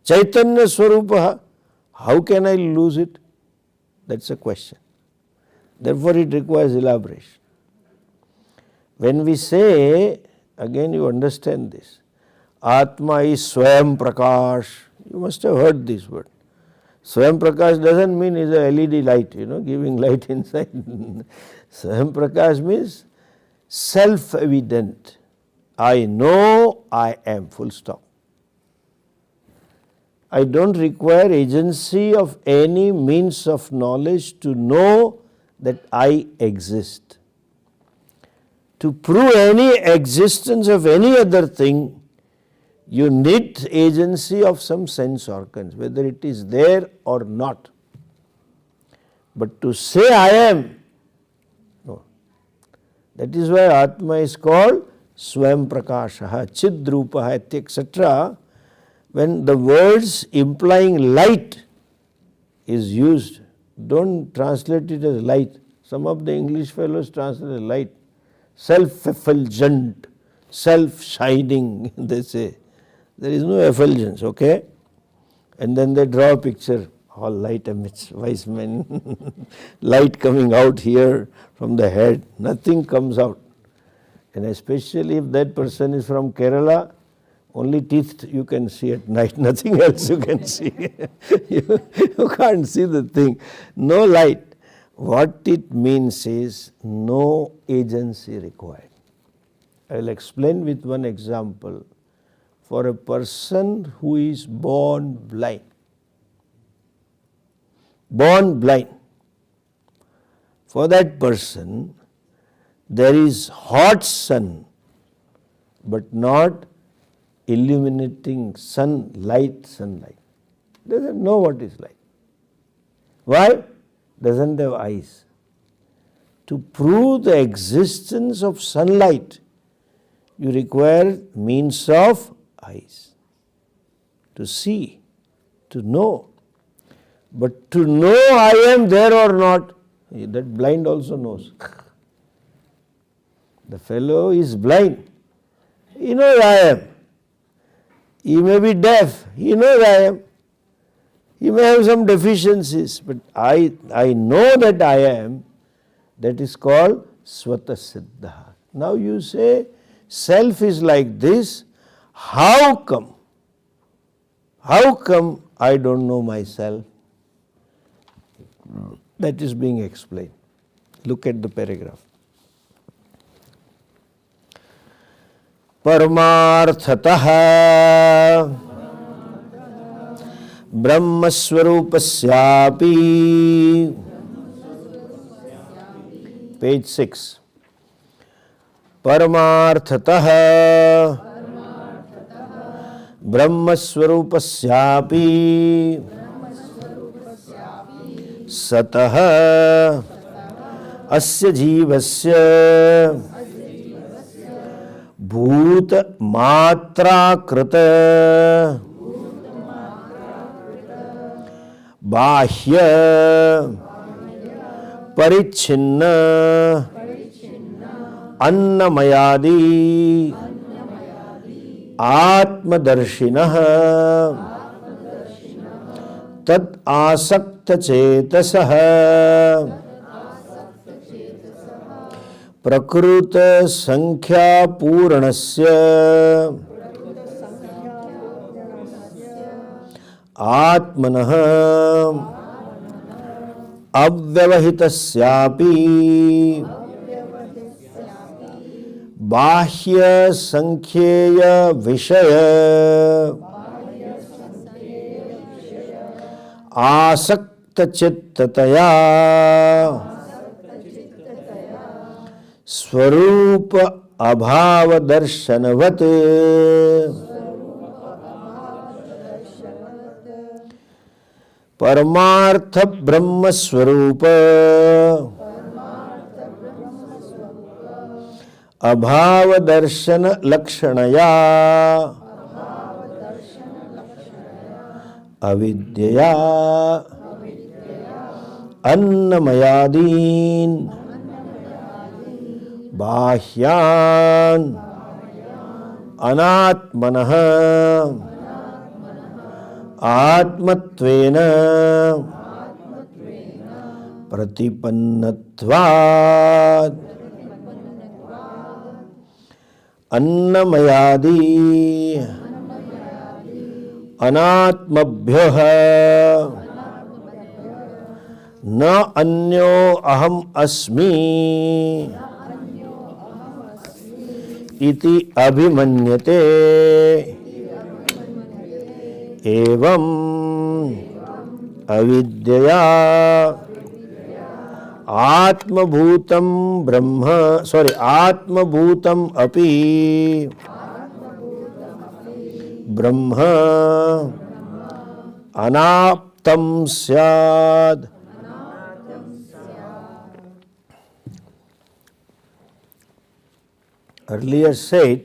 Speaker 7: Chaitanya swarupaha. How can I lose it? That's a question. Therefore it requires elaboration. When we say, again you understand this, Atma is Swayam Prakash. You must have heard this word. Swayam Prakash doesn't mean is a LED light, giving light inside. Swayam Prakash means self-evident. I know I am, full stop. I don't require agency of any means of knowledge to know that I exist. To prove any existence of any other thing, you need agency of some sense organs, whether it is there or not. But to say I am, no. That is why Atma is called Swayam Prakashaha, Chidrupaha, etc. When the words implying light is used, don't translate it as light. Some of the English fellows translate as light. Self-effulgent, self-shining, they say. There is no effulgence, okay? And then they draw a picture, all light amidst wise men, light coming out here from the head, nothing comes out. And especially if that person is from Kerala, only teeth you can see at night, nothing else you can see. you can't see the thing. No light. What it means is no agency required. I will explain with one example. For a person who is born blind, for that person there is hot sun but not illuminating sunlight. Doesn't know what is light. Why? Doesn't have eyes. To prove the existence of sunlight, you require means of eyes. To see, to know. But to know I am there or not, that blind also knows. The fellow is blind. He knows I am. He may be deaf. He knows I am. He may have some deficiencies, but I know that I am. That is called Swata Siddha. Now you say, self is like this. How come? How come I don't know myself? That is being explained. Look at the paragraph. Paramarthataha Brahmaswarupasyapi. Page 6. परमार्थतः ब्रह्मस्वरूपस्यापि सतः अस्य जीवस्य भूत मात्राकृत बाह्य परिच्छिन्न अन्नमयादि आत्मदर्शिनः तत् आसक्तचेतसः प्रकृत संख्यापूर्णस्य आत्मनः अव्यवहितस्यापि बाह्य संख्येय विषय आसक्तचित्ततया स्वरूप अभाव दर्शनवत् परमार्थ ब्रह्म स्वरूप अभाव दर्शन लक्षणया अविद्यया अन्नमयादीन् बाह्यान् अनात्मनः आत्मत्वेन प्रतिपन्नत्वात् अन्नमयादि अनात्मभ्यः न अन्यो अहम अस्मि इति अभिमन्यते एवं अविद्यया आत्मभूतं आत्मभूतं अपि ब्रह्म अनाप्तं स्यात्. Earlier said,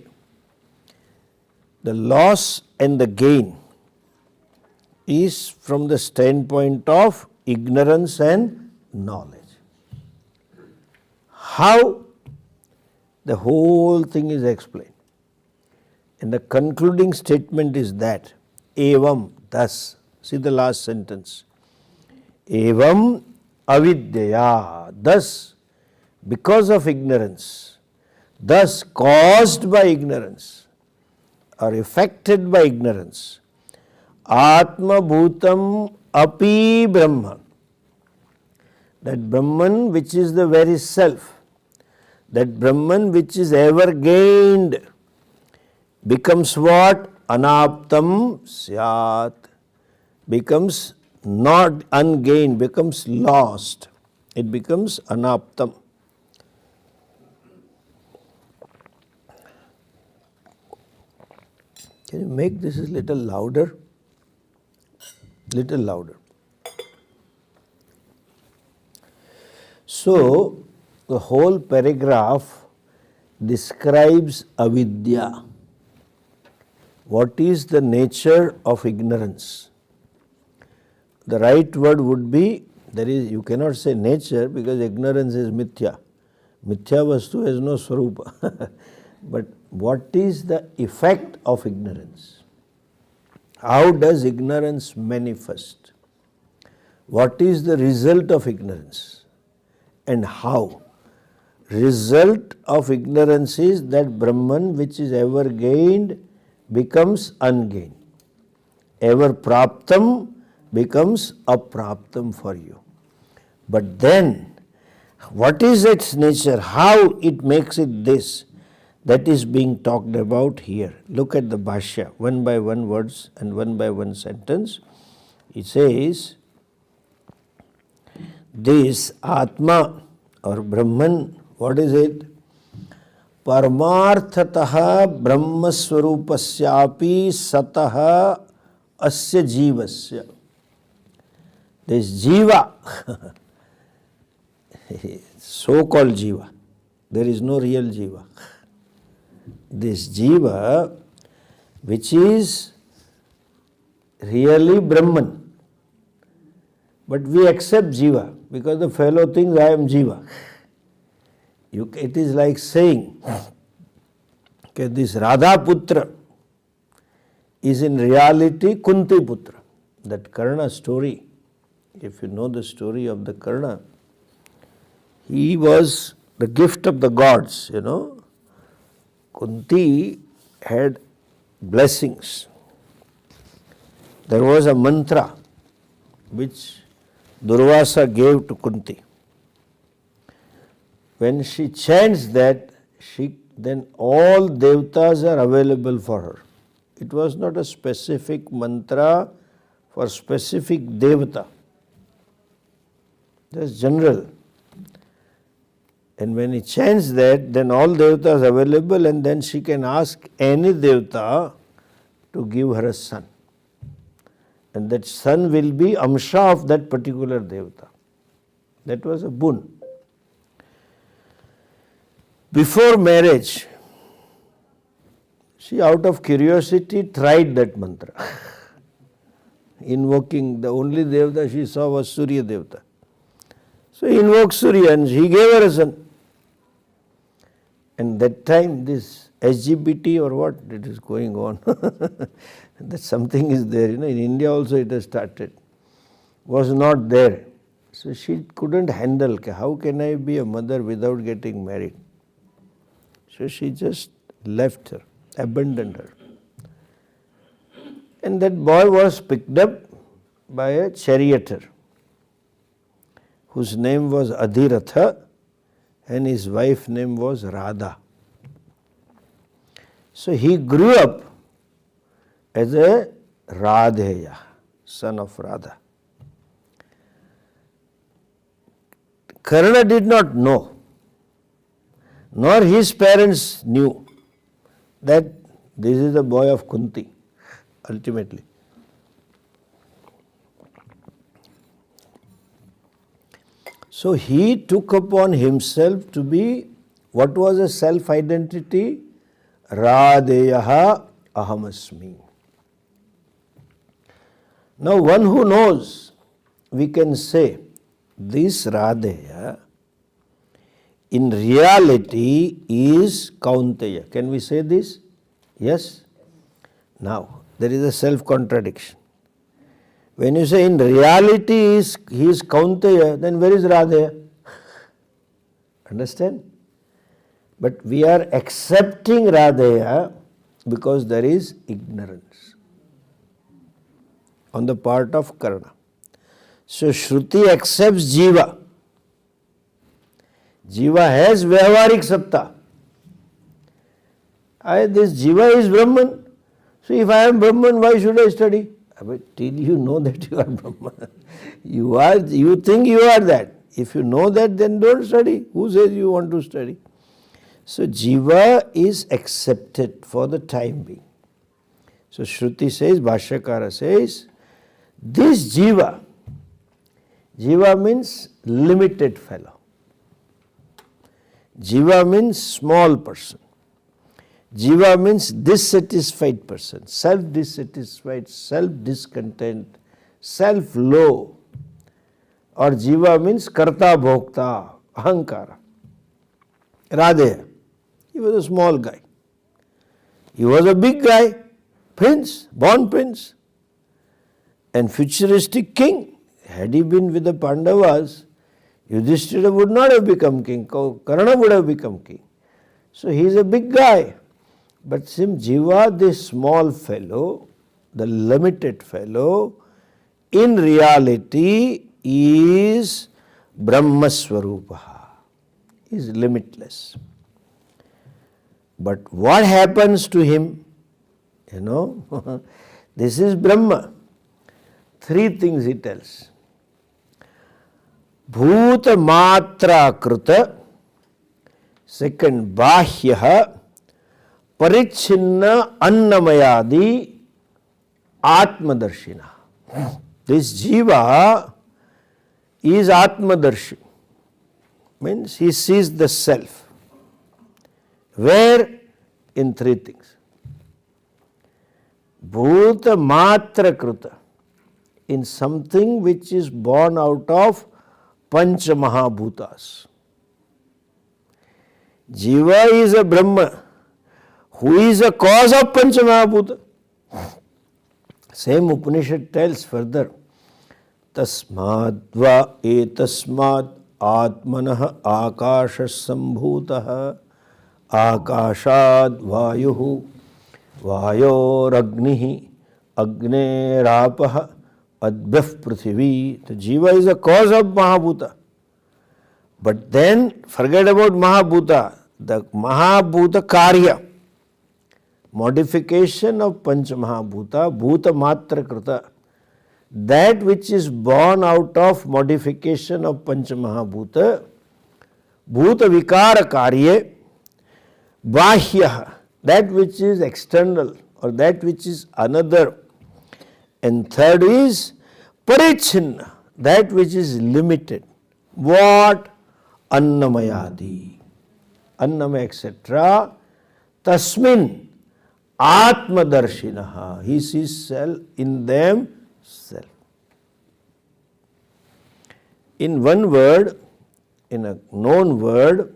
Speaker 7: the loss and the gain is from the standpoint of ignorance and knowledge. How? The whole thing is explained. And the concluding statement is that, evam, thus, see the last sentence, evam avidyaya, thus, because of ignorance, thus caused by ignorance or affected by ignorance, Atma Bhutam Api Brahma, that Brahman which is the very self, that Brahman which is ever gained, becomes what? Anaptam Syat, becomes not ungained, becomes lost. It becomes anaptam. Can you make this a little louder? Little louder. So, the whole paragraph describes avidya. What is the nature of ignorance? The right word would be, you cannot say nature because ignorance is mithya. Mithya vastu has no swarupa. But what is the effect of ignorance? How does ignorance manifest? What is the result of ignorance? And how? Result of ignorance is that Brahman which is ever gained becomes ungained. Ever praptam becomes apraptam for you. But then, what is its nature? How it makes it this? That is being talked about here. Look at the Bhashya, one by one words and one by one sentence. It says, this Atma or Brahman, what is it? Paramarthatah Brahmaswarupasyapi Satah Asya Jivasya. This Jiva, so-called Jiva, there is no real Jiva. This Jiva, which is really Brahman, but we accept Jiva because the fellow thinks I am Jiva. It is like saying that this Radha Putra is in reality Kunti Putra. That Karna story, if you know the story of the Karna, he was the gift of the gods, you know. Kunti had blessings. There was a mantra which Durvasa gave to Kunti. When she chants that, then all devatas are available for her. It was not a specific mantra for specific devata. That's general. And when he chants that, then all devatas are available, and then she can ask any devata to give her a son. And that son will be amsha of that particular devata. That was a boon. Before marriage, she out of curiosity tried that mantra. Invoking the only devata she saw was Surya Devata. So he invoked Surya and he gave her a son. And that time this LGBT or what it is going on, that something is there, you know, in India also it has started, was not there. So she couldn't handle, how can I be a mother without getting married? So she just left her, abandoned her. And that boy was picked up by a charioteer whose name was Adhiratha and his wife's name was Radha. So he grew up as a Radheya, son of Radha. Karna did not know, nor his parents knew that this is the boy of Kunti, ultimately. So he took upon himself to be, what was a self-identity? Radheyaha ahamasmi. Now one who knows, we can say, this Radheya in reality is Kaunteya. Can we say this? Yes? Now, there is a self-contradiction. When you say in reality he is Kaunteya, then where is Radheya? Understand? But we are accepting Radheya because there is ignorance on the part of Karna. So Shruti accepts Jiva. Jiva has Vyavaharik Satta. This Jiva is Brahman. So if I am Brahman, why should I study? But till you know that you are Brahman, you think you are that. If you know that, then don't study. Who says you want to study? So Jiva is accepted for the time being. So Shruti says, Bhashyakara says, this Jiva means limited fellow. Jiva means small person. Jiva means dissatisfied person, self-dissatisfied, self-discontent, self-low. Or Jiva means karta bhokta, ahankara. Radheya, he was a small guy. He was a big guy, prince, born prince, and futuristic king. Had he been with the Pandavas, Yudhishthira would not have become king, Karna would have become king. So he is a big guy. But since Jiva, this small fellow, the limited fellow, in reality is Brahmaswarupaha, is limitless. But what happens to him? You know, this is Brahma. Three things he tells. Bhuta matra kruta Second, Bahyah Parichinna Annamayadi Atmadarshina. This Jiva is Atmadarshi. Means he sees the self. Where? In three things. Bhuta Matra Kruta. In something which is born out of Pancha Mahabhutas. Jiva is a Brahma who is a cause of Pancha Mahabhuta. Same Upanishad tells further, Tasmadva etasmad atmanah akashas sambhutah akashad vayuhu vayoragnihi agnerapah adbhyah prithvi. The Jiva is a cause of Mahabhuta. But then forget about Mahabhuta, the Mahabhuta Karya. Modification of Pancha Mahabhuta, Bhuta Matra Krita, that which is born out of modification of Pancha Mahabhuta, Bhuta Vikara Karye, Bahyah, that which is external or that which is another. And third is Parichinna, that which is limited. What? Annamayadi, Annamaya, etc. Tasmin Atmadarshinaha. He sees self in them, self. In one word, in a known word,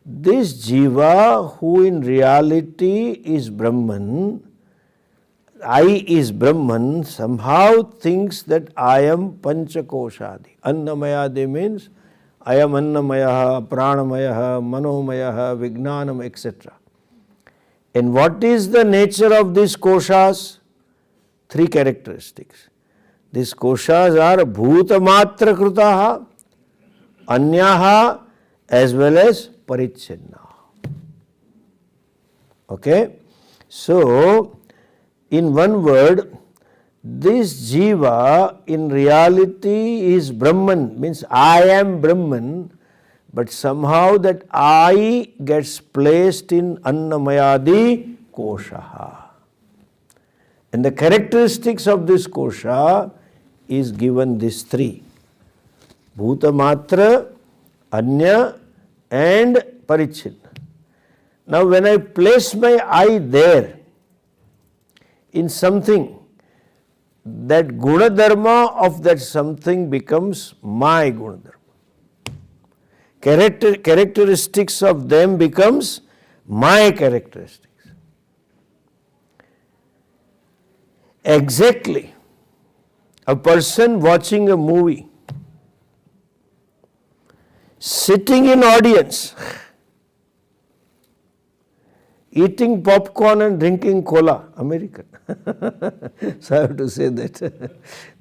Speaker 7: this Jiva who in reality is Brahman, I is Brahman, somehow thinks that I am Panchakoshadi. Annamayadi means I am Annamaya, Pranamaya, Manomaya, Vijnanam, etc. And what is the nature of these koshas? Three characteristics. These koshas are Bhuta Matra Krutaha, Anyaha, as well as Parichinna. Okay? So, in one word, this Jiva in reality is Brahman, means I am Brahman, but somehow that I gets placed in Annamayadi Koshaha. And the characteristics of this Kosha is given these three. Bhuta Matra, Anya and Parichinna. Now when I place my I there in something, that Gunadharma of that something becomes my Gunadharma. Characteristics of them becomes my characteristics. Exactly. A person watching a movie, sitting in audience, eating popcorn and drinking cola, American. So I have to say that.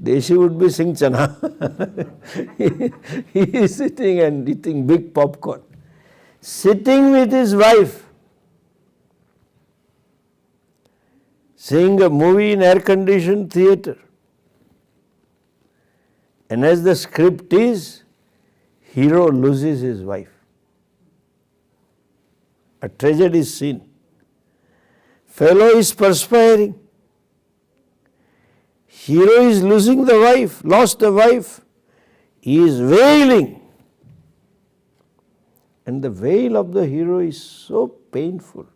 Speaker 7: Deshi would be Singh Chana. He is sitting and eating big popcorn. Sitting with his wife, seeing a movie in air-conditioned theatre. And as the script is, hero loses his wife. A tragedy is seen. Fellow is perspiring. Hero is losing the wife, lost the wife. He is wailing. And the wail of the hero is so painful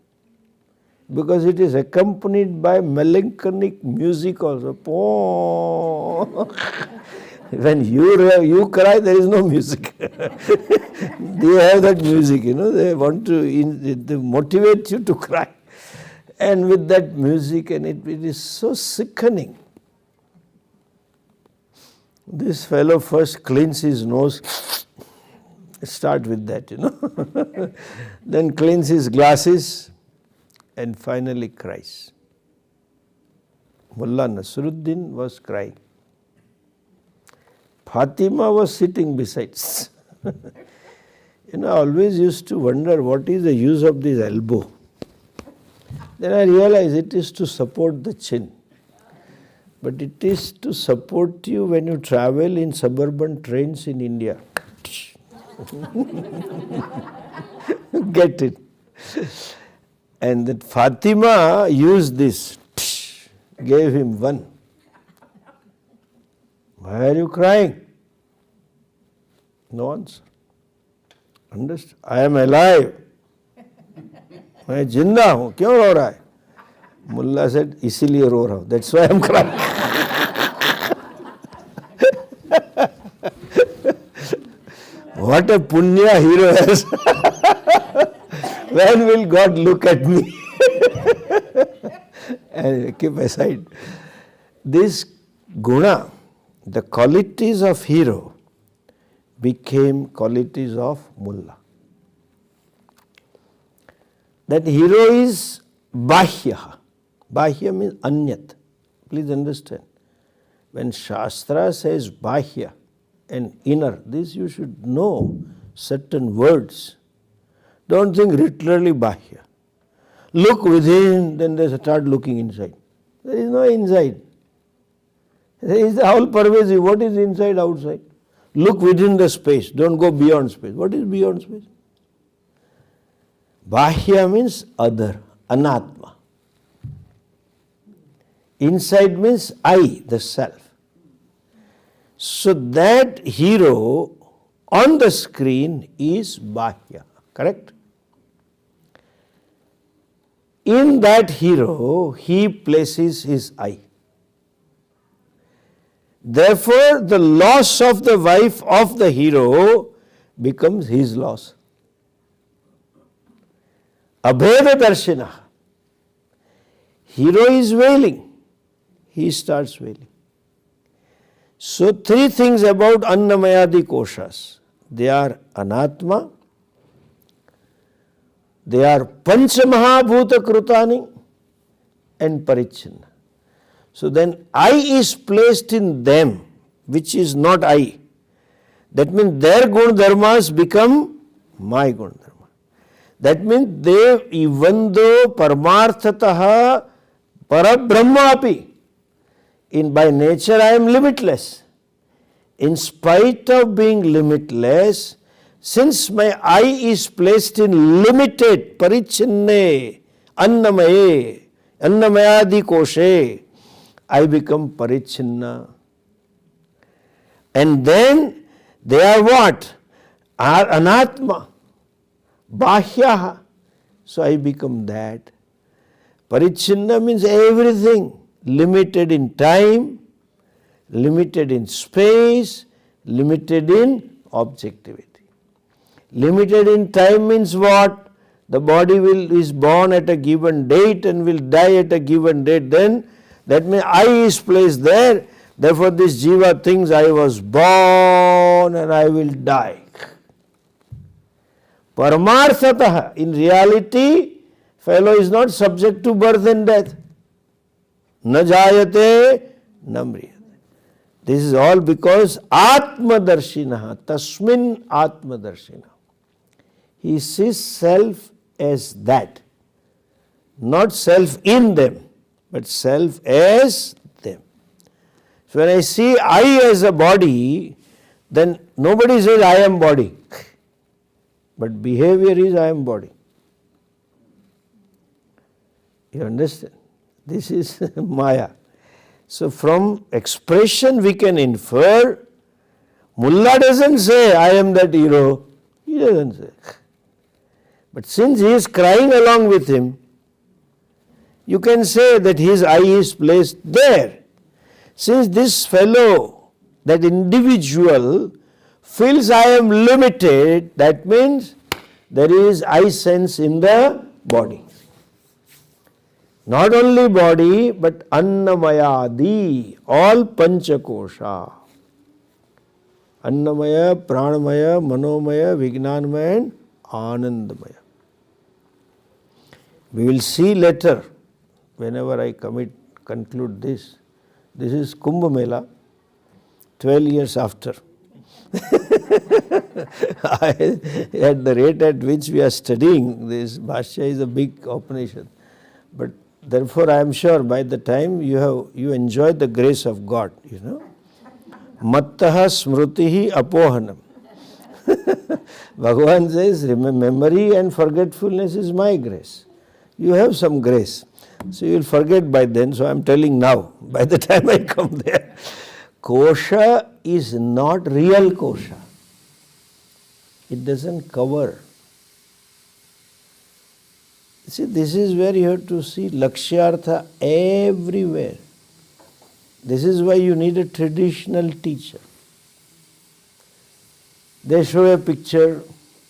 Speaker 7: because it is accompanied by melancholic music also. When you cry, there is no music. They have that music, they want to motivate you to cry. And with that music, and it is so sickening. This fellow first cleans his nose, start with that, then cleans his glasses and finally cries. Mullah Nasruddin was crying. Fatima was sitting beside. I always used to wonder what is the use of this elbow. Then I realized it is to support the chin. But it is to support you when you travel in suburban trains in India. Get it? And that Fatima used this, gave him one. Why are you crying? No answer. Understand? I am alive. मैं जिंदा हूँ, क्यों रो रहा है? Mullah said, इसीलिए रो रहा हूँ. That's why I am crying. What a punya hero has. When will God look at me? And keep aside. This guna, the qualities of hero, became qualities of mullah. That hero is bahya. Bahya means anyat. Please understand. When Shastra says bahya and inner, this you should know certain words. Don't think literally bahya. Look within, then they start looking inside. There is no inside. There is all pervasive. What is inside, outside? Look within the space. Don't go beyond space. What is beyond space? Bahya means other, anatma. Inside means I, the self. So that hero on the screen is bahya. Correct? In that hero, he places his I. Therefore, the loss of the wife of the hero becomes his loss. Abheda darshina. Hero is wailing. He starts wailing. So, three things about Annamayadi koshas. They are anatma, they are panchamahabhuta krutani, and parichinna. So then I is placed in them, which is not I. That means their gun dharmas become my gun dharma. That means they, even though paramarthataha parabrahmapi, by nature I am limitless. In spite of being limitless, since my I is placed in limited, parichinne, annamaye, annamayadi koshe, I become parichinna. And then they are what? Are anatma, bahyaha. So I become that. Parichinna means everything, limited in time, limited in space, limited in objectivity. Limited in time means what? The body is born at a given date and will die at a given date. Then that means I is placed there. Therefore this jiva thinks I was born and I will die. Paramarthataha, in reality, fellow is not subject to birth and death. Na jayate, na mriyate. This is all because Atmadarshinaha, Tasmin Atmadarshinaha. He sees self as that. Not self in them, but self as them. So when I see I as a body, then nobody says I am body. But behavior is I am body. You understand? This is Maya. So from expression we can infer, Mullah doesn't say I am that hero. He doesn't say. But since he is crying along with him, you can say that his I is placed there. Since this fellow, that individual, feels I am limited, that means there is I sense in the body. Not only body, but Annamayadi, all Panchakosha. Annamaya, Pranamaya, Manomaya, Vijnanamaya and Anandamaya. We will see later, whenever I conclude this. This is Kumbh Mela, 12 years after. At the rate at which we are studying, this Bhashya is a big operation. But therefore, I am sure by the time you enjoy the grace of God, Mattaha smrutihi apohanam. Bhagavan says, memory and forgetfulness is my grace. You have some grace. So you will forget by then, so I am telling now, by the time I come there. Kosha is not real kosha. It doesn't cover. See, this is where you have to see Lakshyartha everywhere. This is why you need a traditional teacher. They show a picture,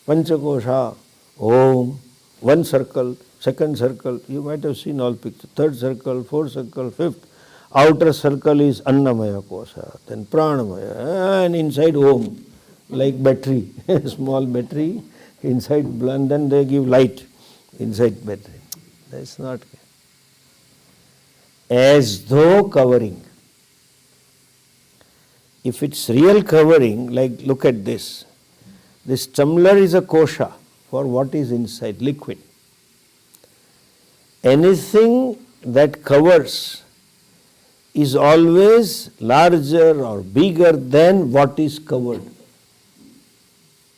Speaker 7: Panchakosha, Om, one circle, second circle, you might have seen all pictures, third circle, fourth circle, fifth. Outer circle is Annamaya Kosha, then Pranamaya, and inside Om, like battery, small battery, inside, and then they give light inside battery. That's not as though covering. If it's real covering, like look at this. This tumbler is a kosha for what is inside, liquid. Anything that covers is always larger or bigger than what is covered.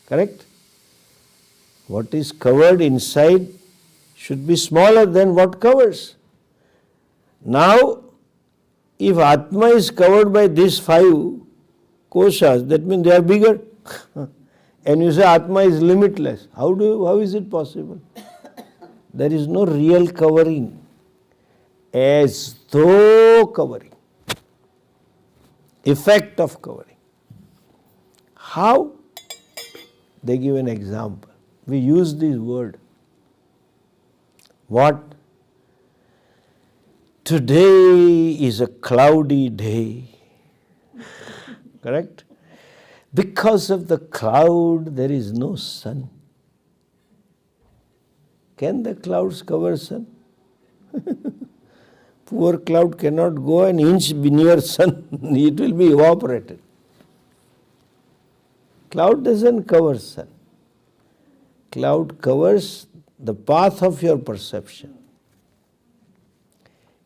Speaker 7: Correct? What is covered inside should be smaller than what covers. Now, if Atma is covered by these 5 koshas, that means they are bigger. And you say Atma is limitless. How is it possible? There is no real covering. As though covering. Effect of covering. How? They give an example. We use this word. What? Today is a cloudy day. Correct? Because of the cloud, there is no sun. Can the clouds cover sun? Poor cloud cannot go an inch near sun. It will be evaporated. Cloud doesn't cover sun. Cloud covers the path of your perception.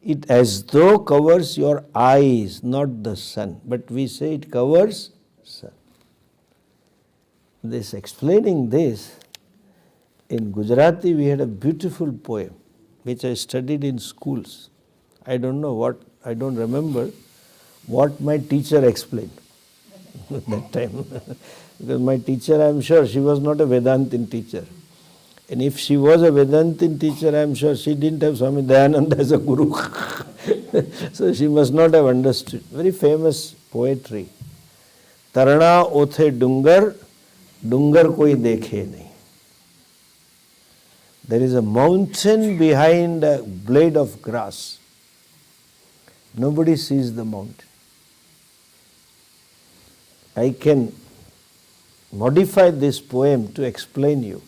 Speaker 7: It as though covers your eyes, not the sun. But we say it covers sun. Explaining this, in Gujarati we had a beautiful poem which I studied in schools. I don't remember what my teacher explained at that time. Because my teacher, I am sure, she was not a Vedantin teacher. And if she was a Vedantin teacher, I am sure she didn't have Swami Dayananda as a guru. So she must not have understood. Very famous poetry. Tarana othe dungar, dungar koi dekhe nahi. There is a mountain behind a blade of grass. Nobody sees the mountain. I can modify this poem to explain you.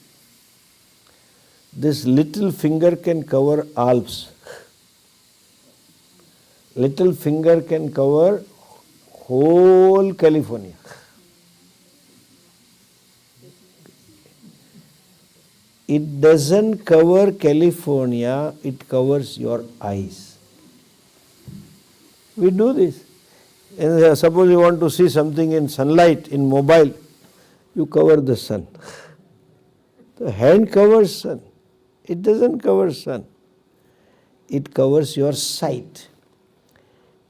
Speaker 7: This little finger can cover Alps. Little finger can cover whole California. It doesn't cover California, it covers your eyes. We do this. And suppose you want to see something in sunlight, in mobile, you cover the sun. The hand covers sun. It doesn't cover sun. It covers your sight.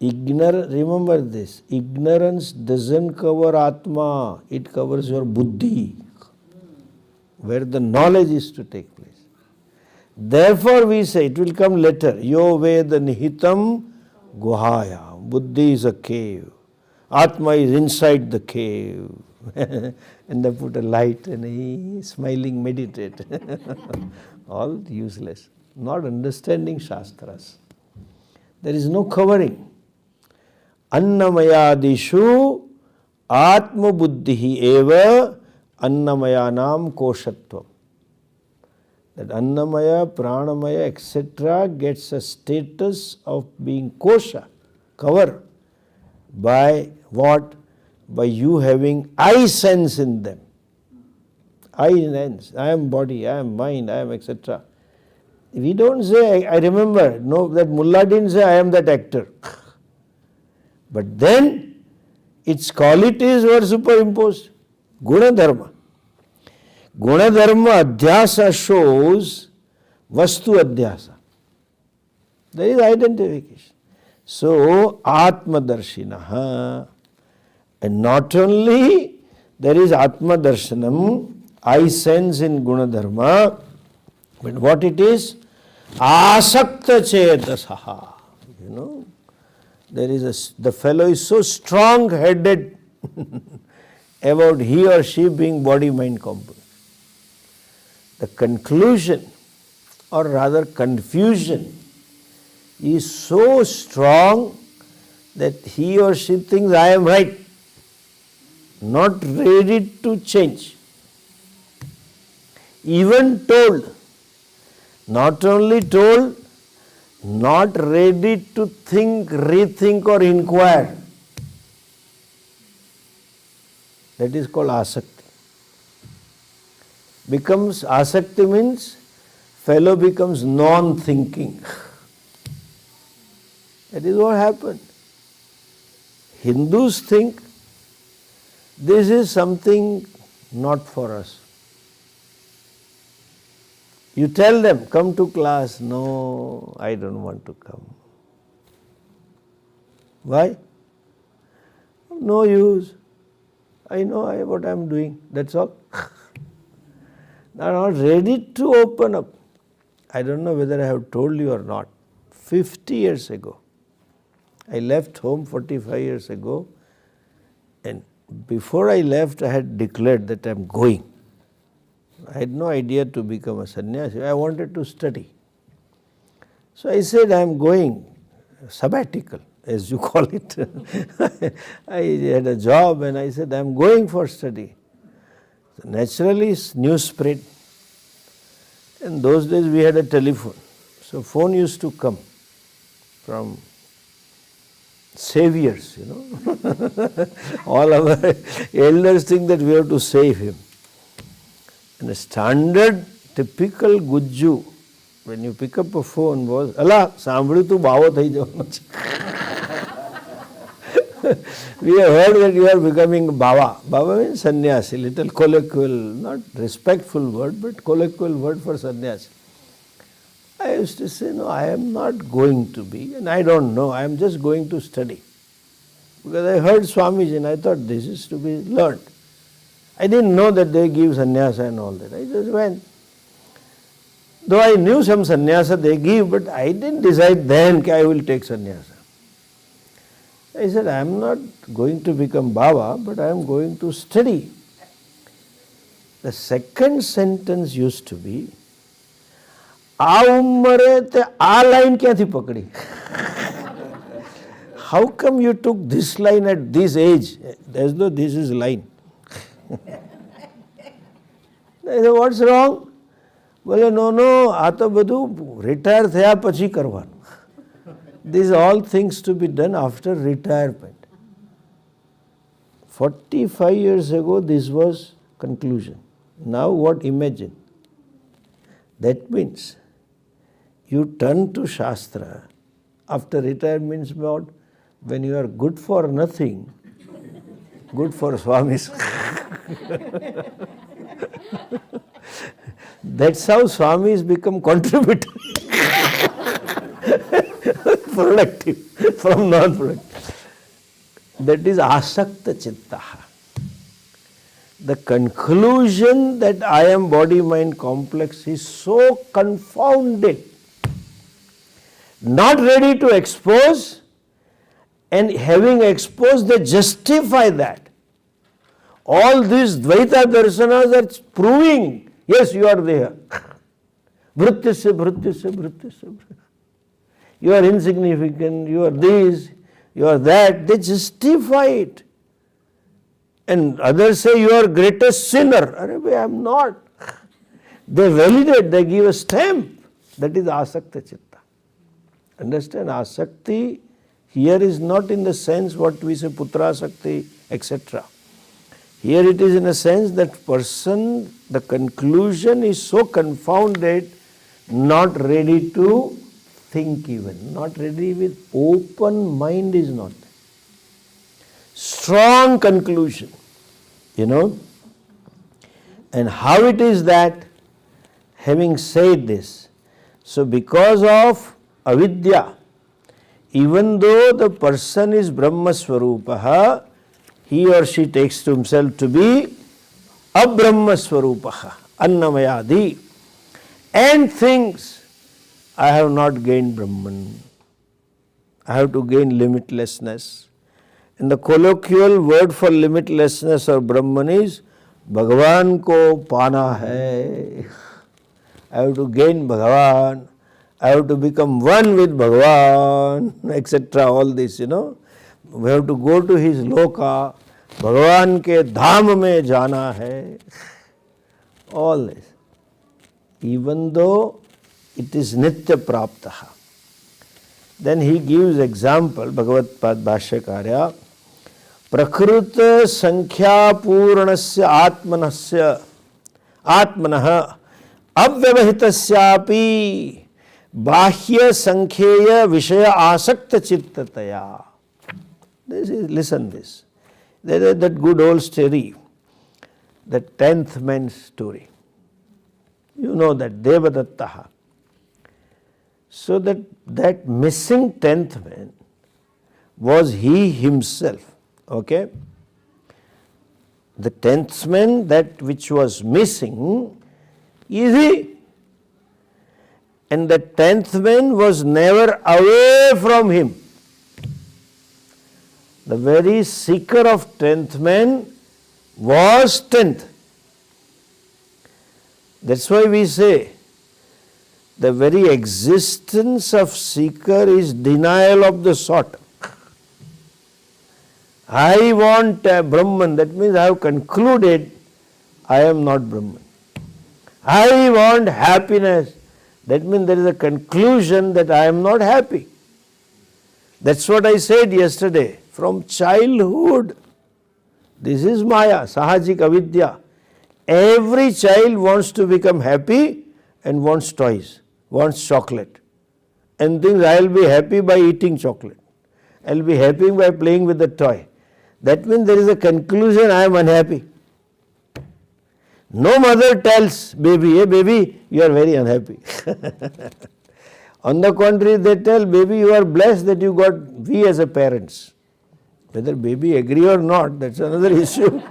Speaker 7: Remember this, ignorance doesn't cover Atma, it covers your buddhi, where the knowledge is to take place. Therefore we say, it will come later, yo veda nihitam guhaya. Buddhi is a cave. Atma is inside the cave. And they put a light and he smiling meditate. All useless. Not understanding Shastras. There is no covering. Annamayadishu atma buddhihi eva annamayanam koshatvam. That Annamaya, Pranamaya, etc. gets a status of being kosha, cover, by what? By you having I sense in them. I sense, I am body, I am mind, I am etc. We don't say, I remember, no, that Mullah didn't say I am that actor. But then its qualities were superimposed. Guna dharma. Gunadharma adhyasa shows vastu adhyasa. There is identification. So, Atmadarshinaha. And not only there is Atma Darshanam, I sense in Gunadharma, but what it is? Asakta Chetasaha. You know, there is the fellow is so strong-headed about he or she being body-mind complex. The conclusion, or rather confusion, is so strong that he or she thinks I am right, not ready to change. Even told, not only told, not ready to think, rethink or inquire. That is called asakti. Asakti means fellow becomes non-thinking. That is what happened. Hindus think this is something not for us. You tell them, come to class. No, I don't want to come. Why? No use. I know what I am doing. That's all. They are not ready to open up. I don't know whether I have told you or not. 50 years ago, I left home 45 years ago, and before I left, I had declared that I am going. I had no idea to become a sannyasi. I wanted to study. So I said, I am going, sabbatical, as you call it. I had a job and I said, I am going for study. So naturally, news spread. In those days, we had a telephone. So phone used to come from saviors, you know. All our elders think that we have to save him. And a standard, typical Gujju, when you pick up a phone, was, Allah, sambhadu tu bhavo thai jawano chhe. We have heard that you are becoming Baba. Baba means sannyasi, little colloquial, not respectful word, but colloquial word for sannyasi. I used to say, no, I am not going to be, and I don't know, I am just going to study. Because I heard Swamiji and I thought this is to be learned. I didn't know that they give sannyasa and all that. I just went. Though I knew some sannyasa they give, but I didn't decide then that I will take sannyasa. I said, I am not going to become Baba, but I am going to study. The second sentence used to be, આ ઉંમરે તે આ line ક્યાંથી પકડી? How come you took this line at this age? As though this is line. I said, what's wrong? બોલે no, આ તો બધું રિટાયર થયા પછી કરવાનું. These all things to be done after retirement. 45 years ago, this was conclusion. Now what? Imagine. That means you turn to Shastra after retirement mode when you are good for nothing, good for Swamis. That's how Swamis become contributor. Productive from non-productive. That is asakta chittaha. The conclusion that I am body-mind complex is so confounded, not ready to expose, and having exposed, they justify that. All these Dvaita Darsanas are proving, yes, you are there. Vrityasya, vrityasya, vrityasya. You are insignificant, you are this, you are that. They justify it. And others say you are greatest sinner. I am not. They validate, they give a stamp. That is asakta chitta. Understand? Asakti here is not in the sense what we say putra sakti, etc. Here it is in a sense that person, the conclusion is so confounded, not ready to think even, not ready with open mind is not there. Strong conclusion, you know. And how it is that, having said this, so because of avidya, even though the person is Brahma Swarupaha, he or she takes to himself to be Abrahma Swarupaha, Annamayadi, and thinks, I have not gained Brahman. I have to gain limitlessness. And the colloquial word for limitlessness or Brahman is Bhagavan ko pana hai. I have to gain Bhagavan. I have to become one with Bhagavan, etc. All this, We have to go to his loka. Bhagavan ke dham mein jana hai. All this. Even though it is nitya praptaha. Then he gives example, Bhagavad Pad Bhashyakarya, Prakrita Sankhya Purnasya Atmanah Avyavahitasyapi Bahya Sankhya Vishaya Asakta Chittataya. Listen this. That good old story, the 10th man story. You know that, Devadattaha. So that missing 10th man was he himself. Okay? The 10th man, that which was missing, is he. And the 10th man was never away from him. The very seeker of 10th man was 10th. That's why we say, the very existence of seeker is denial of the sought. I want Brahman, that means I have concluded I am not Brahman. I want happiness, that means there is a conclusion that I am not happy. That's what I said yesterday. From childhood, this is Maya, Sahajik Avidya. Every child wants to become happy and wants toys, wants chocolate, and thinks I will be happy by eating chocolate. I will be happy by playing with the toy. That means there is a conclusion I am unhappy. No mother tells baby, hey baby, you are very unhappy. On the contrary, they tell baby, you are blessed that you got we as a parents. Whether baby agree or not, that's another issue.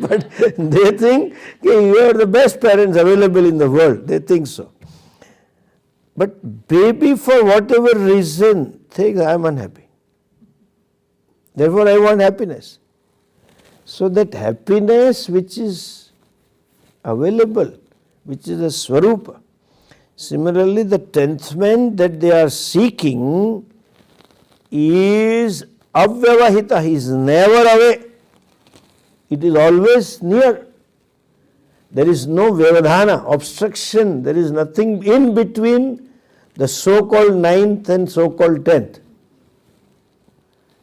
Speaker 7: But they think you are the best parents available in the world. They think so. But baby, for whatever reason, thinks I am unhappy. Therefore, I want happiness. So that happiness which is available, which is a Swarupa. Similarly, the 10th man that they are seeking is avyavahita, he is never away. It is always near. There is no vyavadhana, obstruction, there is nothing in between the so-called 9th and so-called 10th.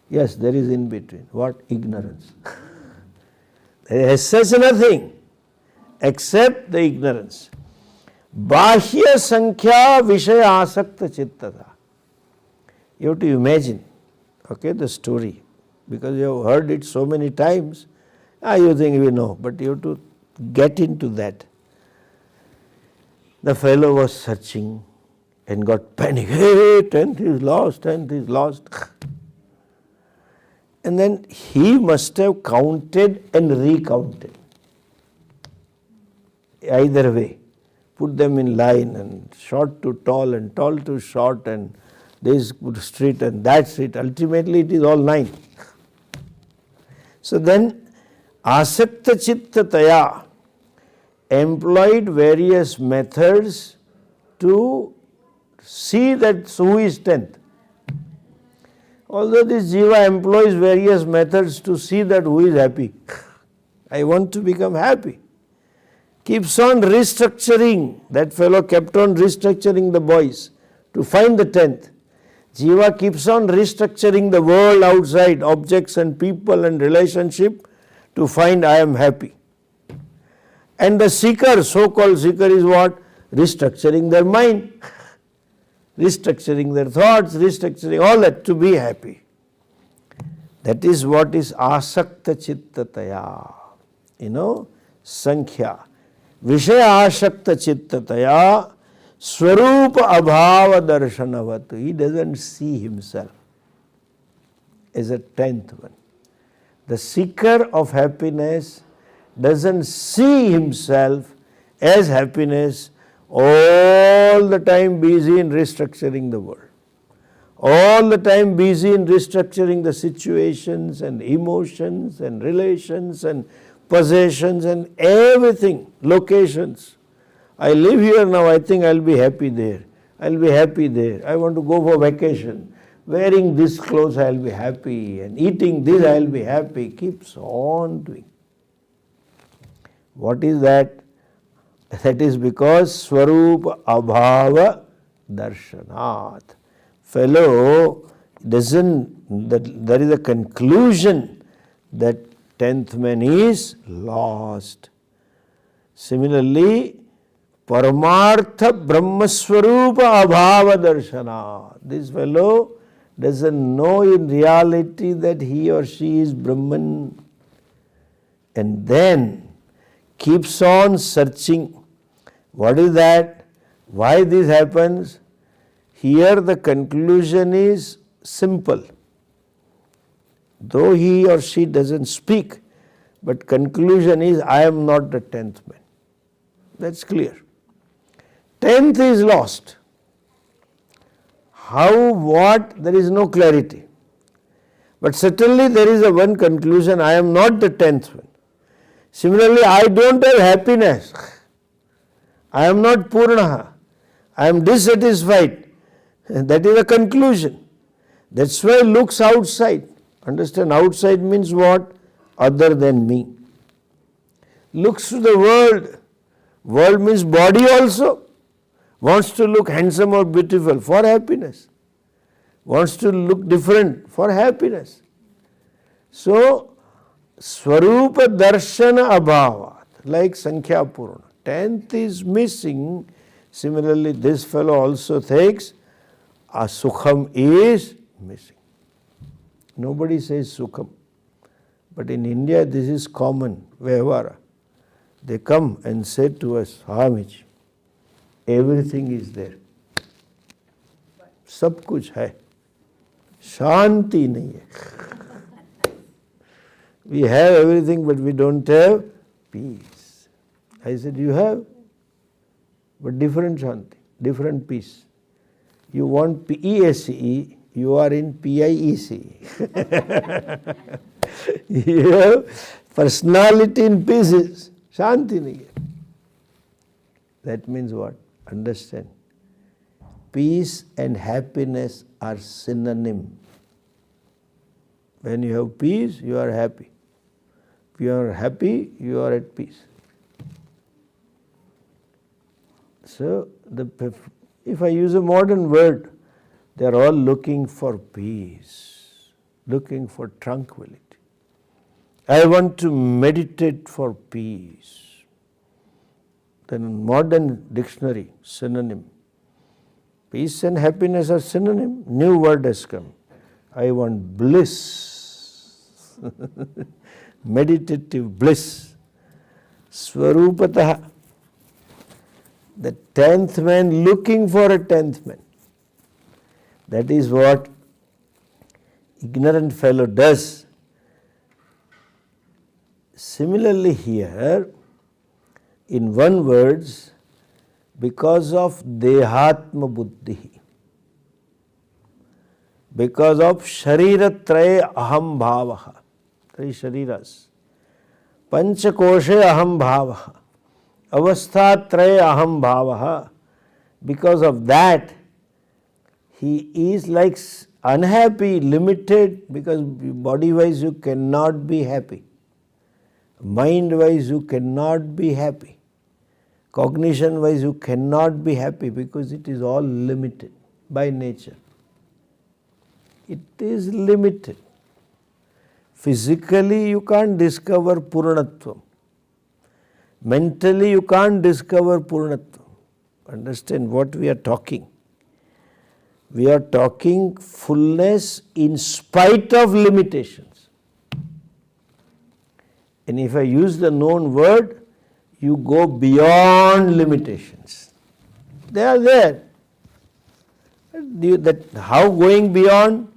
Speaker 7: Yes, there is in between. What? Ignorance. There is such nothing except the ignorance. Bahya Sankhya Vishaya Asakta Chittata. You have to imagine, okay, the story, because you have heard it so many times. You think we know, but you have to get into that. The fellow was searching and got panic. Hey, 10th is lost, 10th is lost. And then he must have counted and recounted. Either way, put them in line and short to tall and tall to short and this street and that street. Ultimately it is all 9. So then Asakta Chittataya employed various methods to see that who is 10th. Although this jiva employs various methods to see that who is happy. I want to become happy. Keeps on restructuring. That fellow kept on restructuring the boys to find the 10th. Jiva keeps on restructuring the world outside, objects and people and relationship to find I am happy. And the seeker, so-called seeker, is what? Restructuring their mind, restructuring their thoughts, restructuring all that to be happy. That is what is asakta chittataya. Sankhya, Vishayashakta Chittataya, Swarupa Abhava Darshanavatu. He doesn't see himself as a 10th one. The seeker of happiness doesn't see himself as happiness, all the time busy in restructuring the world, all the time busy in restructuring the situations and emotions and relations and possessions and everything, locations. I live here now, I think I'll be happy there. I'll be happy there. I want to go for vacation. Wearing this clothes I'll be happy, and eating this I'll be happy. Keeps on doing. What is that? That is because Swarupa Abhava Darshanat. Fellow doesn't, there is a conclusion that 10th man is lost. Similarly, Paramartha Brahmaswarupa Abhava Darshana. This fellow doesn't know in reality that he or she is Brahman, and then keeps on searching. What is that? Why this happens? Here the conclusion is simple. Though he or she doesn't speak, but conclusion is, I am not the 10th man. That's clear. 10th is lost. How, what, there is no clarity. But certainly there is a one conclusion, I am not the 10th one. Similarly, I don't have happiness. I am not Purnaha. I am dissatisfied. That is a conclusion. That's why looks outside. Understand, outside means what? Other than me. Looks to the world. World means body also. Wants to look handsome or beautiful for happiness. Wants to look different for happiness. So, Swarupa Darshana Abhavat, like Sankhya Purna. 10th is missing. Similarly, this fellow also thinks a Sukham is missing. Nobody says Sukham. But in India, this is common, Vyavara. They come and say to us, Hamij, everything is there. Sab kuch hai. Shanti nahi hai. We have everything, but we don't have peace. I said, you have, but different Shanti, different peace. You want PESE, you are in PIEC. You have personality in pieces, Shanti nahi hai. That means what? Understand. Peace and happiness are synonym. When you have peace, you are happy. If you are happy, you are at peace. So, if I use a modern word, they are all looking for peace, looking for tranquility. I want to meditate for peace. Then modern dictionary, synonym. Peace and happiness are synonym. New word has come. I want bliss. Meditative bliss. Swarupataha. The 10th man looking for a 10th man. That is what ignorant fellow does. Similarly here, in one words, because of Dehatma Buddhi, because of Shariratraya Aham Bhavaha, 3 Shariras, Panchakoshe Aham Bhavaha, Avasthatraya Aham Bhavaha, because of that, he is like unhappy, limited, because body-wise you cannot be happy. Mind-wise you cannot be happy. Cognition-wise you cannot be happy because it is all limited by nature. It is limited. Physically you can't discover Purnatvam. Mentally you can't discover Purnatvam. Understand what we are talking. We are talking fullness in spite of limitations. And if I use the known word, you go beyond limitations. They are there. How going beyond?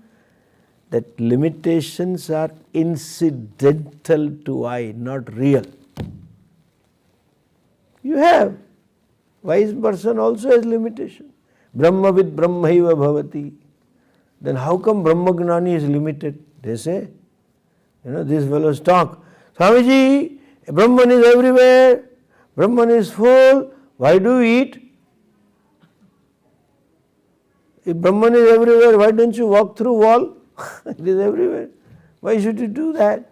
Speaker 7: That limitations are incidental to I, not real. You have. Wise person also has limitation. Brahmavid brahmaiva bhavati. Then how come Brahmagnani is limited? They say, these fellows talk. Swamiji, Brahman is everywhere. Brahman is full. Why do you eat? If Brahman is everywhere, why don't you walk through wall? It is everywhere. Why should you do that?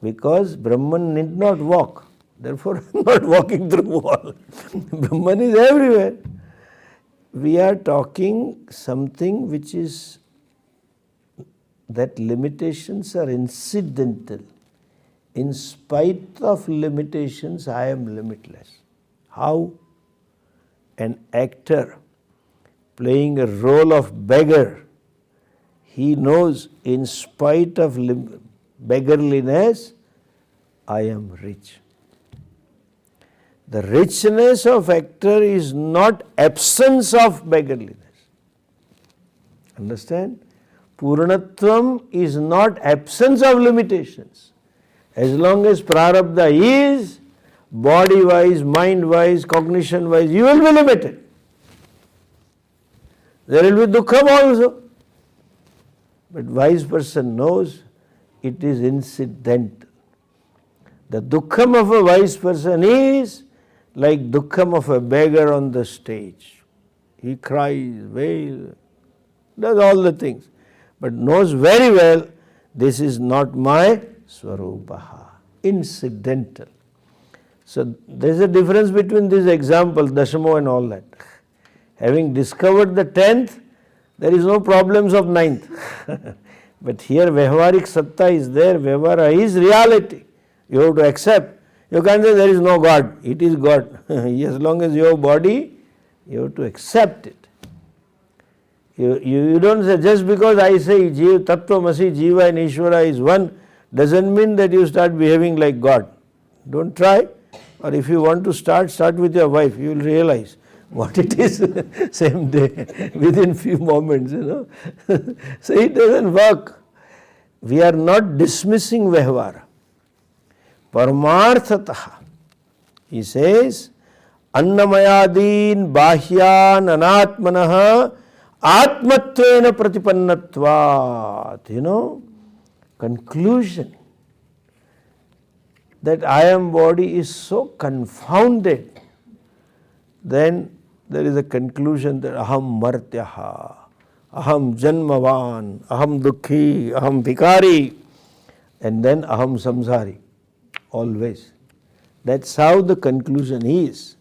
Speaker 7: Because Brahman need not walk. Therefore, I am not walking through wall. Brahman is everywhere. We are talking something which is that limitations are incidental. In spite of limitations, I am limitless. How? An actor playing a role of beggar, he knows in spite of beggarliness, I am rich. The richness of actor is not absence of beggarliness. Understand? Purnatvam is not absence of limitations. As long as prarabdha is, body-wise, mind-wise, cognition-wise, you will be limited. There will be dukkham also. But wise person knows it is incidental. The dukkham of a wise person is like dukkham of a beggar on the stage. He cries, wails, does all the things, but knows very well this is not my swarupaha, incidental. So there is a difference between this example, Dashamo and all that. Having discovered the 10th, there is no problems of 9th. But here Vyavaharik Satta is there, Vyavahara is reality. You have to accept. You can't say there is no God, it is God. As long as you have body, you have to accept it. You don't say, just because I say Tattvamasi, Jiva and Ishvara is one, doesn't mean that you start behaving like God. Don't try. Or if you want to start with your wife, you will realize what it is same day, within few moments, So it doesn't work. We are not dismissing Vyavahara. Paramarthataha. He says, Annamayadin bahyan anatmanaha atmatvena pratipannatvat. Conclusion that I am body is so confounded, then there is a conclusion that aham martyaha, aham janmavan, aham dukhi, aham vikari, and then aham samsari, always. That's how the conclusion is,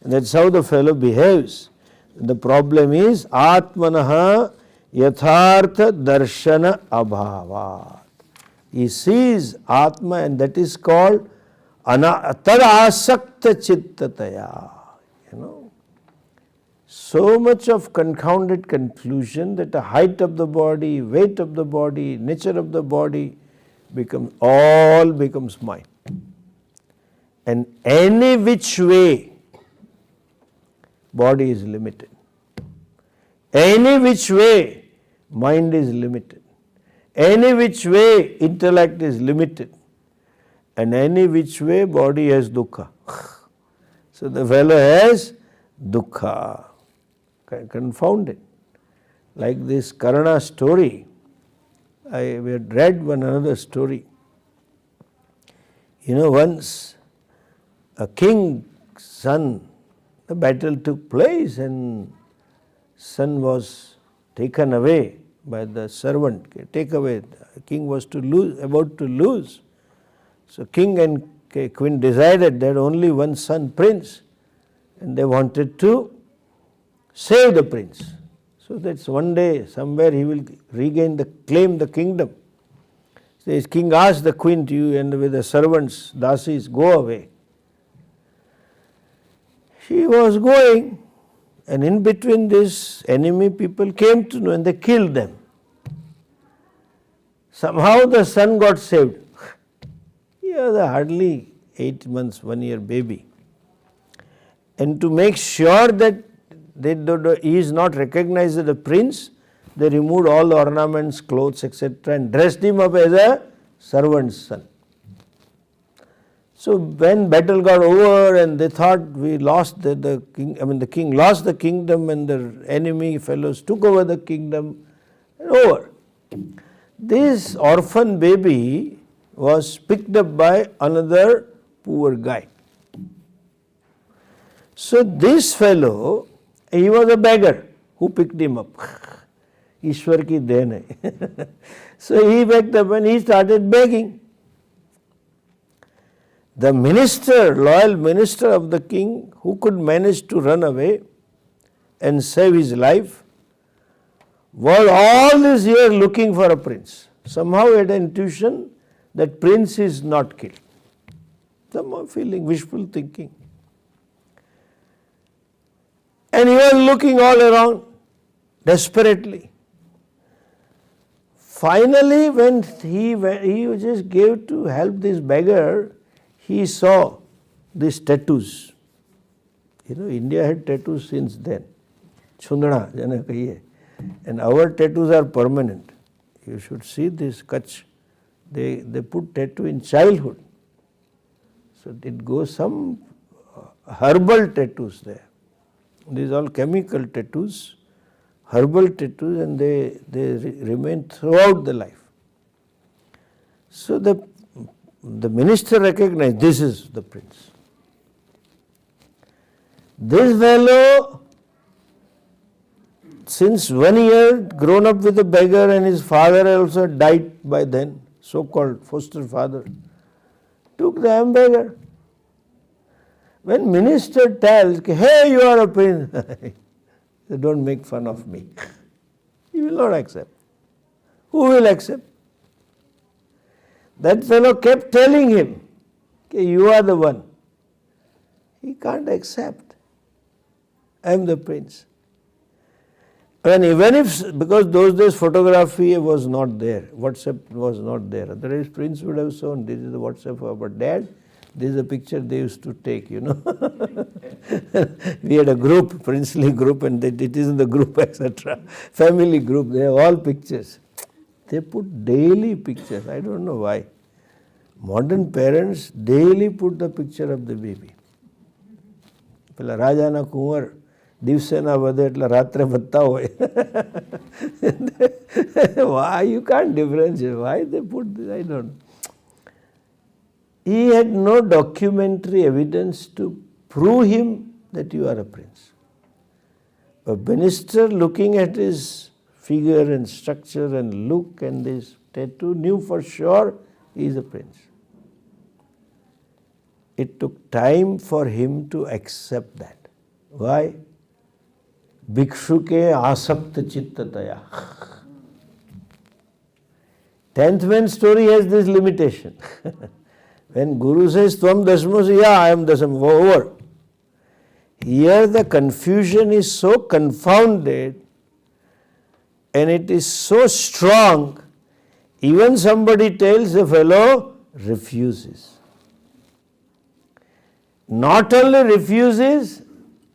Speaker 7: and that's how the fellow behaves. The problem is atmanaha yathartha darshana abhavat. He sees Atma, and that is called tadasakta chittataya. So much of confounded conclusion that the height of the body, weight of the body, nature of the body becomes mine. And any which way, body is limited. Any which way, mind is limited. Any which way, intellect is limited. And any which way, body has dukkha. So the fellow has dukkha. Confounded. Like this Karna story, we had read one another story. Once a king's son, the battle took place and son was taken away by the servant. Take away. The king was about to lose. So king and queen decided that only one son, prince, and they wanted to save the prince. So that's one day somewhere he will claim the kingdom. So his king asked the queen to and with the servants, dasis, go away. She was going, and in between this enemy people came to know and they killed them. Somehow the son got saved. He was hardly 8 months, 1 year baby. And to make sure that he is not recognized as a prince, they removed all the ornaments, clothes, etc. and dressed him up as a servant's son. So when battle got over and they thought we lost the king lost the kingdom and the enemy fellows took over the kingdom, and over. This orphan baby was picked up by another poor guy. So this fellow, he was a beggar who picked him up. Ishwar ki deen hai. So he picked up and he started begging. The minister, loyal minister of the king, who could manage to run away and save his life, was all this year looking for a prince. Somehow he had an intuition that prince is not killed. Somehow feeling, wishful thinking. And he was looking all around, desperately. Finally, when he just gave to help this beggar, he saw these tattoos. India had tattoos since then. Chundana, jana kahiye. And our tattoos are permanent. You should see this Kutch. They put tattoo in childhood. So it goes some herbal tattoos there. These are all chemical tattoos, herbal tattoos, and they remain throughout the life. So the minister recognized this is the prince. This fellow, since 1 year, grown up with a beggar, and his father also died by then, so-called foster father, took the beggar. When minister tells, hey, you are a prince, don't make fun of me. He will not accept. Who will accept? That fellow kept telling him, you are the one. He can't accept. I am the prince. And even if, because those days photography was not there, WhatsApp was not there. Otherwise prince would have shown, this is the WhatsApp of our dad. This is a picture they used to take, We had a group, princely group, and it is in the group, etc. Family group, they have all pictures. They put daily pictures, I don't know why. Modern parents daily put the picture of the baby. Pela Raja na Kunwar, દિવસે ના વધે એટલે રાત્રે વધતા હોય. Why? You can't differentiate. Why they put this? I don't know. He had no documentary evidence to prove him that you are a prince. A minister looking at his figure and structure and look and this tattoo knew for sure he is a prince. It took time for him to accept that. Why? Bhikshuke asakta chittataya. 10th man story has this limitation. When Guru says, Tvam Dasmo, yeah, I am Dasam, over. Here the confusion is so confounded and it is so strong, even somebody tells the fellow refuses. Not only refuses,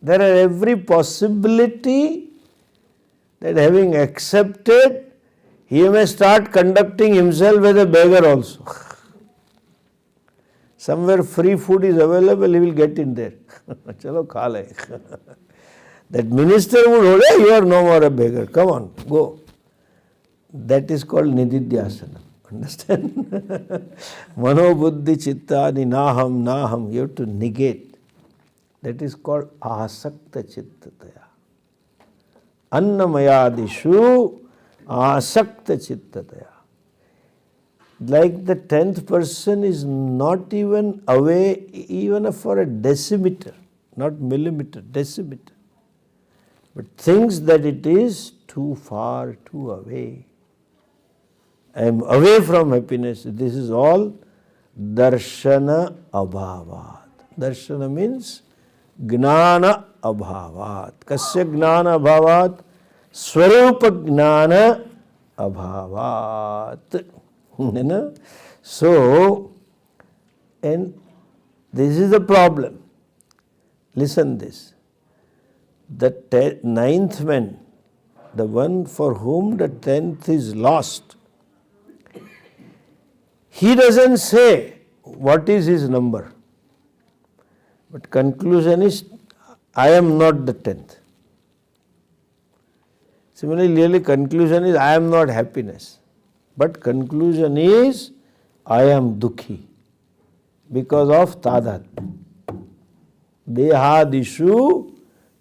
Speaker 7: there are every possibility that having accepted, he may start conducting himself as a beggar also. Somewhere free food is available, he will get in there. Chalo kha le. That minister would hold, hey, you are no more a beggar, come on, go. That is called nididhyasana. Understand? Mano buddhi chitta ni naham, you have to negate. That is called asakta chittataya. Annamayadishu asakta chittataya. Like the 10th person is not even away even for a decimeter, not millimeter, decimeter, but thinks that it is too far, too away. I am away from happiness. This is all darshana abhavat. Darshana means gnana abhavat. Kasya gnana abhavat? Swarupa gnana abhavat. So, and This is the problem. Listen this. The ninth man, the one for whom the 10th is lost, he doesn't say what is his number. But conclusion is, I am not the 10th. Similarly, conclusion is, I am not happiness. But conclusion is, I am dukhi. Because of tadatma. Dehadishu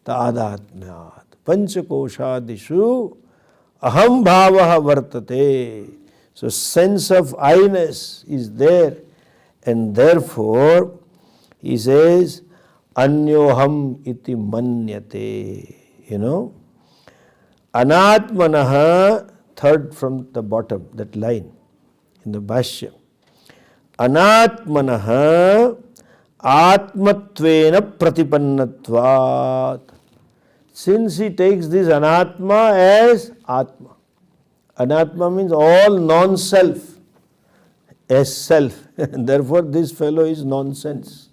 Speaker 7: tadatmyat. Panchakoshadishu aham bhavaha vartate. So sense of I-ness is there, and therefore he says, anyoham iti manyate. Anatmanaha, third from the bottom, that line in the Bhashya. Anatmanaha atmatvena pratipannatvat. Since he takes this anatma as atma. Anatma means all non-self as self. Therefore this fellow is nonsense.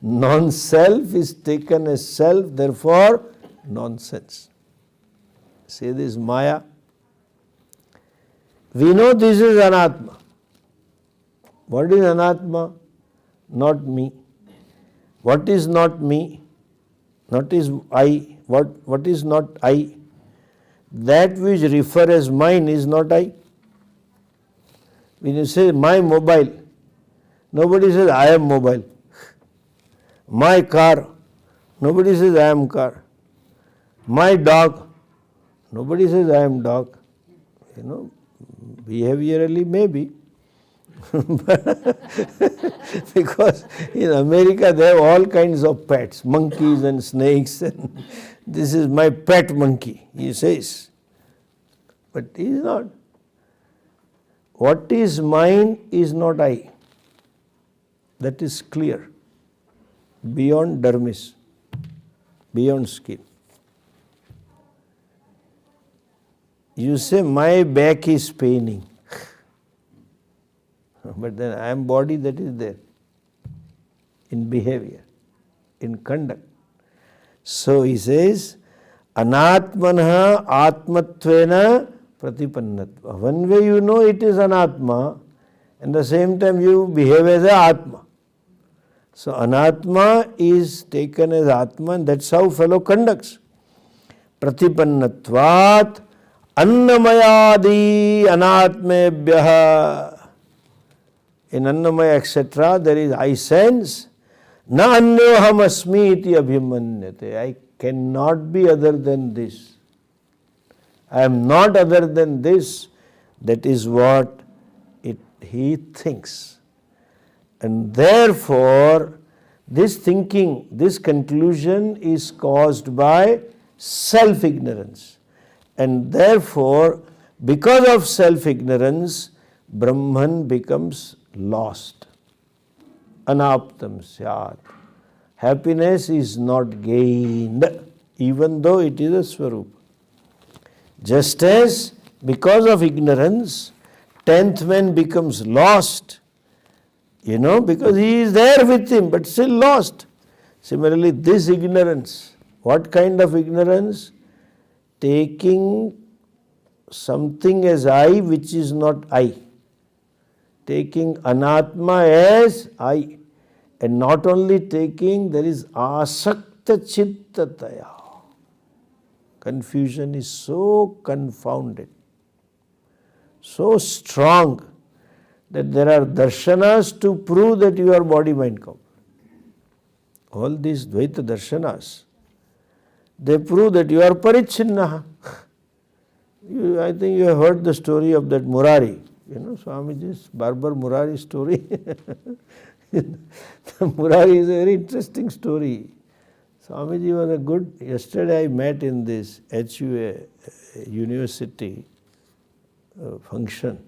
Speaker 7: Non-self is taken as self, therefore nonsense. Say this Maya. We know this is anatma. What is anatma? Not me. What is not me? Not is I. What is not I? That which refer as mine is not I. When you say my mobile, nobody says I am mobile. My car, nobody says I am car. My dog, nobody says I am dog. Behaviorally maybe. Because in America they have all kinds of pets, monkeys and snakes, and this is my pet monkey, he says. But he is not. What is mine is not I. That is clear. Beyond dermis, beyond skin. You say, my back is paining. But then I am body that is there in behavior, in conduct. So he says, anatmanah atmatvena pratipannatva. One way you know it is anatma, and at the same time you behave as a atma. So anatma is taken as atma, and that's how fellow conducts. Pratipannatvat annamayadi anatmebhyaha. In Annamaya, etc., there is I sense. Na anyoham asmi iti abhimanyate. I cannot be other than this. I am not other than this. That is what he thinks. And therefore, this thinking, this conclusion is caused by self-ignorance. And therefore, because of self-ignorance, Brahman becomes lost. Anaptam syat. Happiness is not gained, even though it is a swarup. Just as because of ignorance, 10th man becomes lost, because he is there with him, but still lost. Similarly, this ignorance, what kind of ignorance? Taking something as I which is not I. Taking anatma as I, and not only taking, there is asakta chittataya. Confusion is so confounded, so strong, that there are darshanas to prove that you are body-mind complex. All these Dvaita darshanas, they prove that you are parichinnaha. I think you have heard the story of that Murari. Swamiji's Barbar Murari story. The Murari is a very interesting story. Swamiji was a good, yesterday I met in this HUA university function.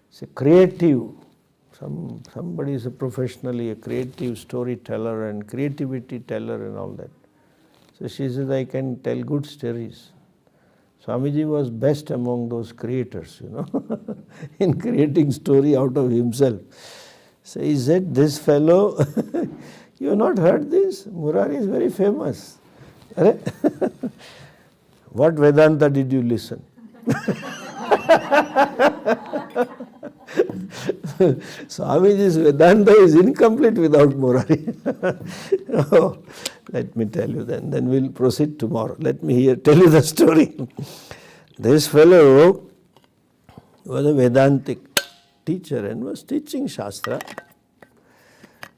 Speaker 7: It's a creative, somebody is professionally a creative storyteller and creativity teller and all that. So she says, I can tell good stories. Swamiji was best among those creators, in creating story out of himself. So he said, this fellow, you have not heard this? Murari is very famous. What Vedanta did you listen? Swamiji's Vedanta is incomplete without Murari. Oh, let me tell you then we'll proceed tomorrow. Let me tell you the story. This fellow was a Vedantic teacher and was teaching Shastra.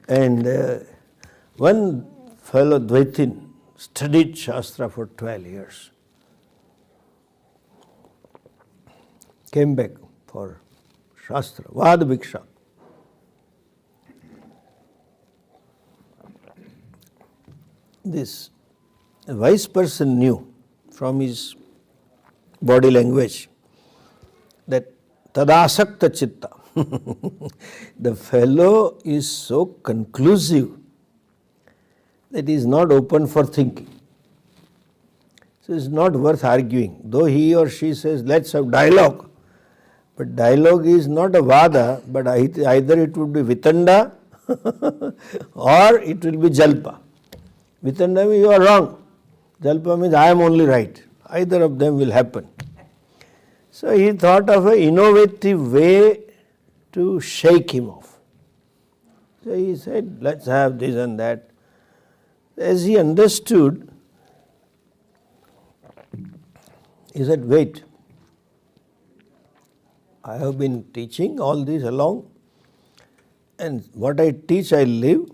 Speaker 7: And one fellow, Dvaitin, studied Shastra for 12 years. Came back for Shastra, Vad Bhiksha. This wise person knew from his body language that tadasakta chitta. The fellow is so conclusive that he is not open for thinking. So it's not worth arguing. Though he or she says, let's have dialogue. But dialogue is not a vada, but either it would be vitanda or it will be jalpa. Vitanda means you are wrong. Jalpa means I am only right. Either of them will happen. So he thought of an innovative way to shake him off. So he said, let's have this and that. As he understood, he said, wait, I have been teaching all this along, and what I teach I live.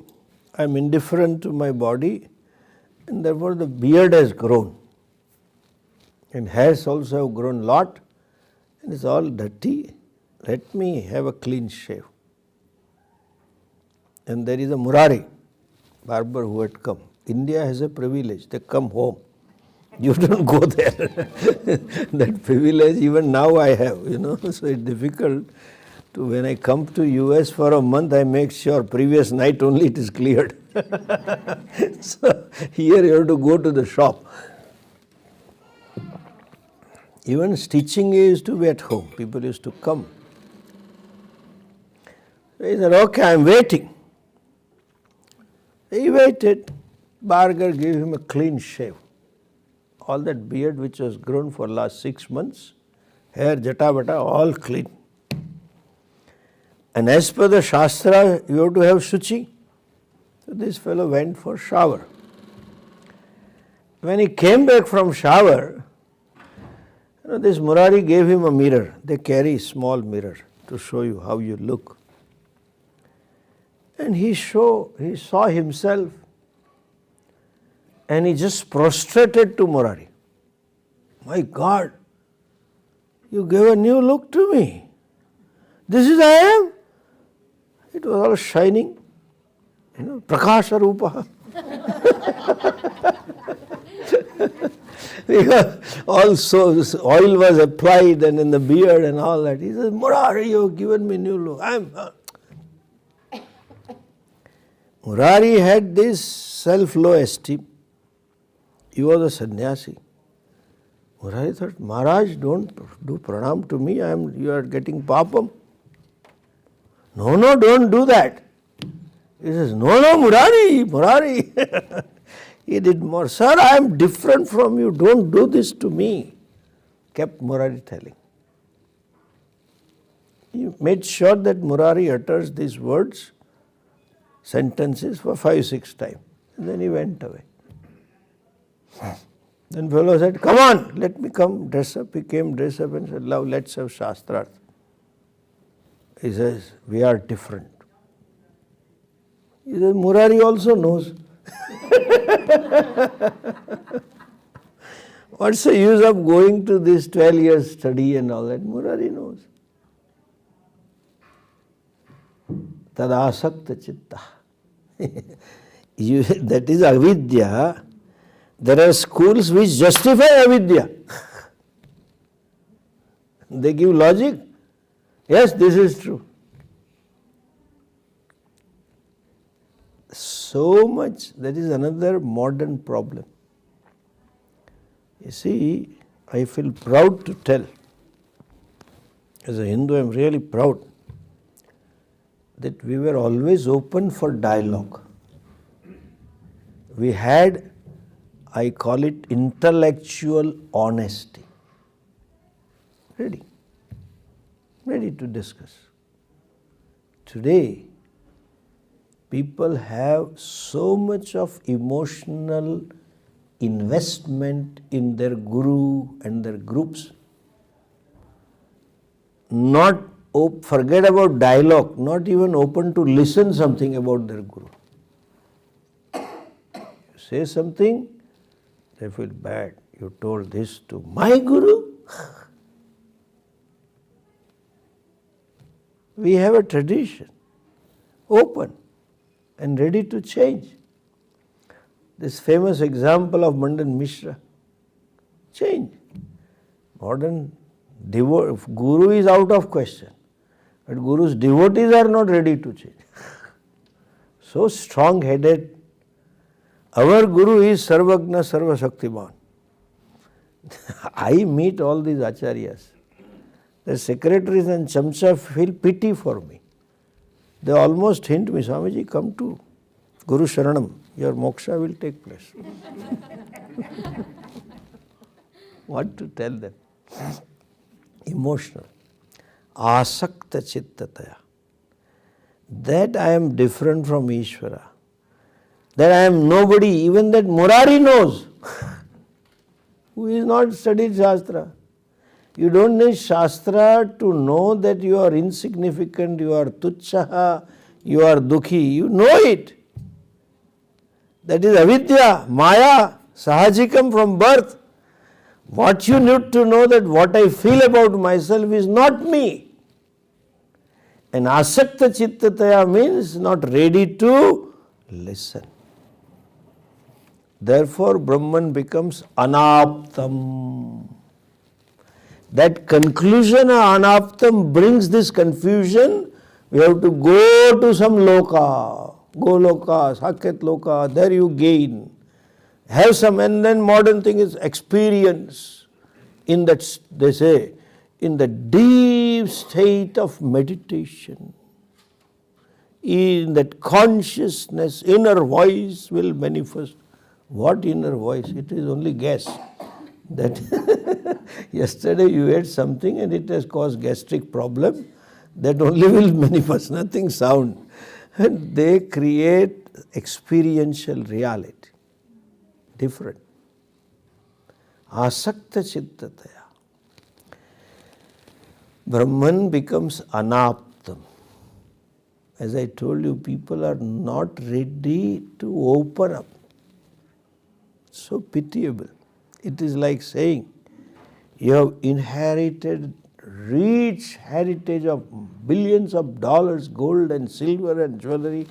Speaker 7: I am indifferent to my body, and therefore the beard has grown. And hairs also have grown a lot, and it's all dirty. Let me have a clean shave. And there is a Murari, barber who had come. India has a privilege, they come home. You don't go there. That privilege even now I have, so it's difficult to, when I come to US for a month, I make sure previous night only it is cleared. So here you have to go to the shop. Even stitching used to be at home. People used to come. So he said, okay, I am waiting. He waited. Barber gave him a clean shave. All that beard which was grown for last 6 months, hair, jata bata, all clean. And as per the Shastra, you have to have shuchi. So this fellow went for shower. When he came back from shower, this Murari gave him a mirror. They carry a small mirror to show you how you look. And he saw himself, and he just prostrated to Murari. My God, you gave a new look to me. This is I am. It was all shining, Prakasha Rupa. Because also oil was applied and in the beard and all that. He says, Murari, you have given me new look. Murari had this self-low esteem. He was a sannyasi. Murari thought, Maharaj, don't do pranam to me. You are getting papam. No, don't do that. He says, no, Murari. He did more. Sir, I am different from you. Don't do this to me. Kept Murari telling. He made sure that Murari utters these words, sentences for 5-6 times. And then he went away. Then fellow said, come on, let me come dress up. He came dress up and said, Love, let's have Shastra. He says, we are different. He says, Murari also knows. What's the use of going to this 12 years study and all that? Murari knows. Tadasakta chitta. That is avidya. There are schools which justify avidya. They give logic. Yes, this is true. So much, that is another modern problem. You see, I feel proud to tell, as a Hindu I am really proud, that we were always open for dialogue. We had, I call it, intellectual honesty. Ready to discuss. Today, people have so much of emotional investment in their guru and their groups. Not forget about dialogue, not even open to listen something about their guru. You say something, they feel bad. You told this to my guru? We have a tradition, open and ready to change. This famous example of Mandan Mishra, change. Modern guru is out of question, but guru's devotees are not ready to change. So strong-headed. Our guru is Sarvagna Sarva Shaktiman. I meet all these acharyas. The secretaries and chamcha feel pity for me. They almost hint me, Swamiji, come to Guru Sharanam, your moksha will take place. What to tell them? Emotional. Asakta chittataya. That I am different from Ishvara. That I am nobody, even that Murari knows, who is not studied Shastra. You don't need Shastra to know that you are insignificant, you are tuchchaha, you are dukhi. You know it. That is avidya, maya, sahajikam from birth. What you need to know that what I feel about myself is not me. And asakta chittataya means not ready to listen. Therefore, Brahman becomes anaptam. That conclusion of anaptam brings this confusion. We have to go to some loka, goloka, saket loka, there you gain. Have some, and then modern thing is experience. In that, they say, in the deep state of meditation, in that consciousness, inner voice will manifest. What inner voice? It is only gas. That yesterday you ate something and it has caused gastric problem. That only will manifest, nothing sound. And they create experiential reality. Different. Asakta chittataya. Brahman becomes anaptam. As I told you, people are not ready to open up. So pitiable. It is like saying, you have inherited rich heritage of billions of dollars, gold and silver and jewelry,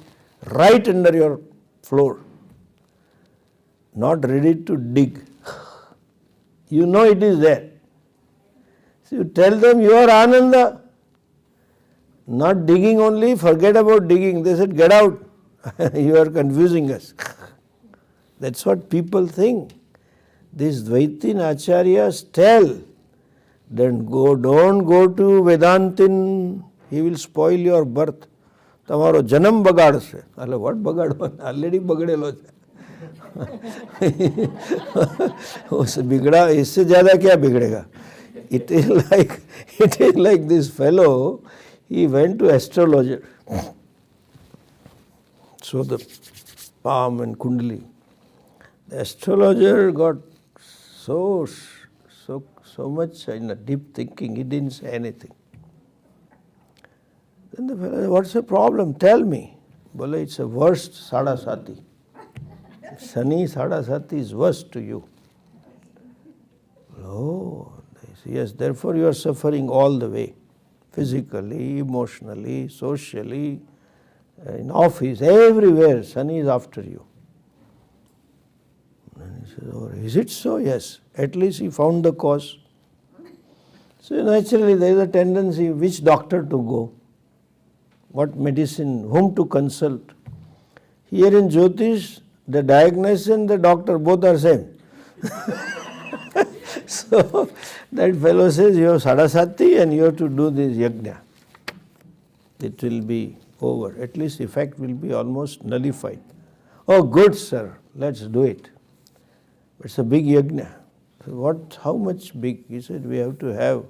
Speaker 7: right under your floor. Not ready to dig. You know it is there. So you tell them you are Ananda. Not digging only, forget about digging. They said, get out. You are confusing us. That's what people think. These Dvaitin Acharyas tell, don't go to Vedantin, he will spoil your birth. Tamaro janam bagad. What bagad? Already bagadelo. बिगड़ा इससे ज्यादा क्या बिगड़ेगा? It is like this fellow, he went to astrologer. So the palm and kundali. The astrologer got so much in a deep thinking, he didn't say anything. Then the fellow said, what's the problem? Tell me. Bola, it's a worst sadasati. Sani sadasati is worse to you. Oh, yes, therefore you are suffering all the way. Physically, emotionally, socially, in office, everywhere, Sani is after you. And he says, oh, is it so? Yes. At least he found the cause. So naturally there is a tendency, which doctor to go? What medicine? Whom to consult? Here in Jyotish, the diagnosis and the doctor both are same. So that fellow says, you have sadasati and you have to do this yajna. It will be over. At least effect will be almost nullified. Oh, good, sir, let's do it. It's a big yajna. So how much big? He said, we have to have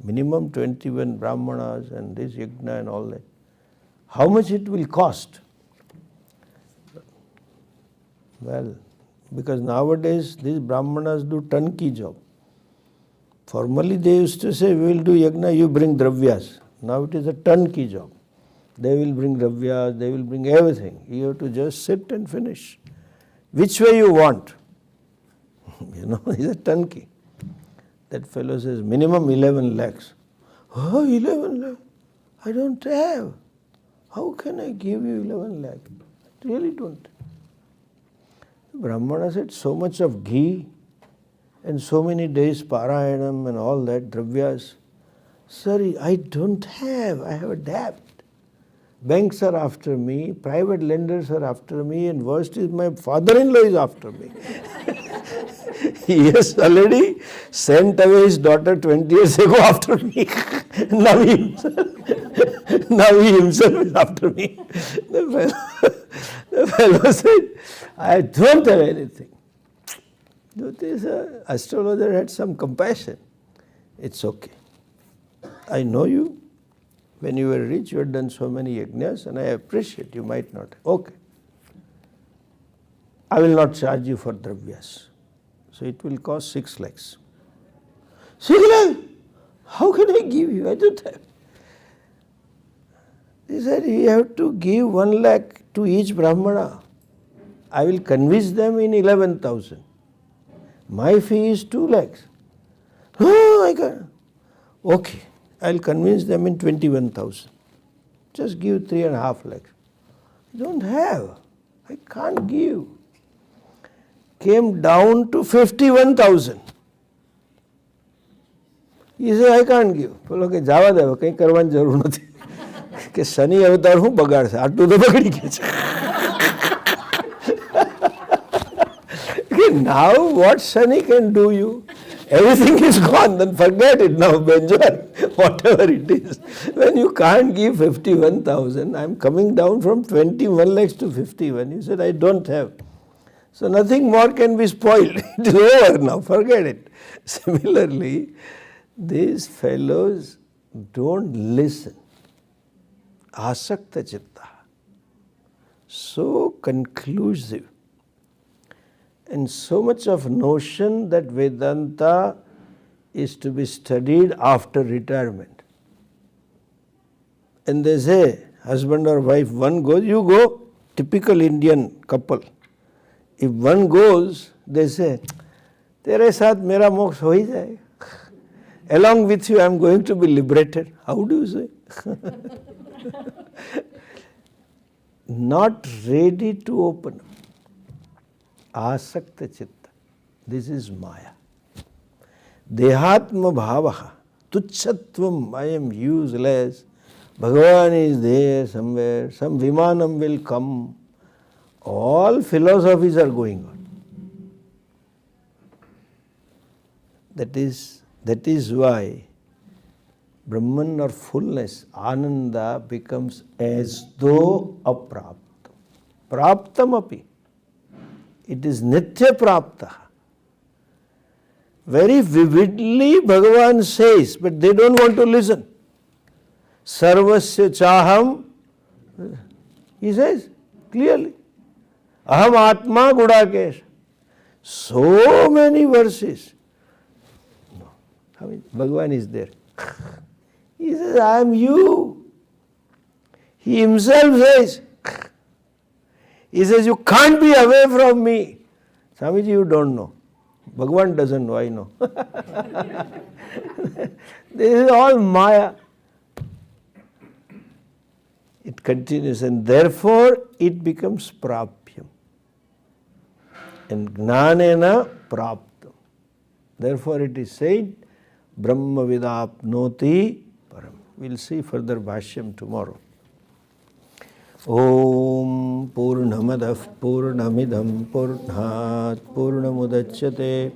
Speaker 7: minimum 21 brahmanas and this yajna and all that. How much it will cost? Well, because nowadays these brahmanas do turnkey job. Formerly they used to say, we will do yajna, you bring dravyas. Now it is a turnkey job. They will bring dravyas, they will bring everything. You have to just sit and finish. Which way you want? It's a turnkey. That fellow says, minimum 11 lakhs. Oh, 11 lakhs? I don't have. How can I give you 11 lakhs? I really don't. The Brahmana said, so much of ghee and so many days parayanam and all that, dravyas. Sorry, I don't have. I have a debt. Banks are after me, private lenders are after me, and worst is my father-in-law is after me. He has already sent away his daughter 20 years ago after me. Now he himself is after me. The fellow said, I don't have anything. This astrologer had some compassion. It's okay. I know you. When you were rich, you had done so many yajnas, and I appreciate you might not. Okay. I will not charge you for dravyas. So it will cost 6 lakhs. 6 lakhs? How can I give you? I don't have. He said, you have to give 1 lakh to each brahmana. I will convince them in 11,000. My fee is 2 lakhs. Oh, I can't. Okay. I'll convince them in 21,000. Just give 3.5 lakhs. I don't have. I can't give. Came down to 51,000. He said, I can't give. બોલો કે જવા દે કંઈ કરવાની જરૂર નથી કે શનિ અવતાર હું બગાડશે આટલું તો બગડી ગયા છે. Now what Shani can do you? Everything is gone, then forget it now, enjoy whatever it is. When you can't give 51,000, I'm coming down from 21 lakhs to 51. He said, I don't have. So nothing more can be spoiled. It is over now, forget it. Similarly, these fellows don't listen. Asakta chitta. So conclusive. And so much of notion that Vedanta is to be studied after retirement. And they say, husband or wife, one goes, you go, typical Indian couple. If one goes, they say, Tere saath mera moksha ho hi jayega. Along with you, I am going to be liberated. How do you say? Not ready to open up. Asakta chitta. This is Maya. Dehatma bhavaha. Tuchatvam. I am useless. Bhagavan is there somewhere. Some vimanam will come. All philosophies are going on. That is why Brahman or fullness, Ananda, becomes as though apraptam. Praptam api. It is nitya prapta. Very vividly Bhagavan says, but they don't want to listen. Sarvasya chaham, he says clearly. Aham atma gudakesh. So many verses. No. I mean, Bhagavan is there. He says, I am you. He himself says, he says, you can't be away from me. Swamiji, you don't know. Bhagavan doesn't know, I know. This is all Maya. It continues, and therefore it becomes prapyam. And gnanena praptam. Therefore it is said, Brahma vidapnoti param. We'll see further bhashyam tomorrow. Om Purnamadah Purnamidam Purnat Purnamudachyate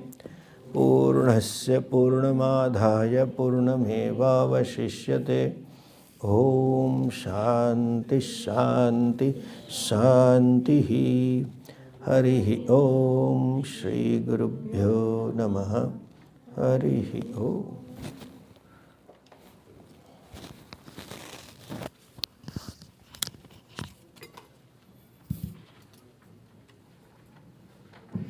Speaker 7: Purnasya Purnamadhaya Purnamevavashishyate Om Shanti Shanti Shanti. Harihi Om Shri Gurubhyo Namaha. Harihi Om.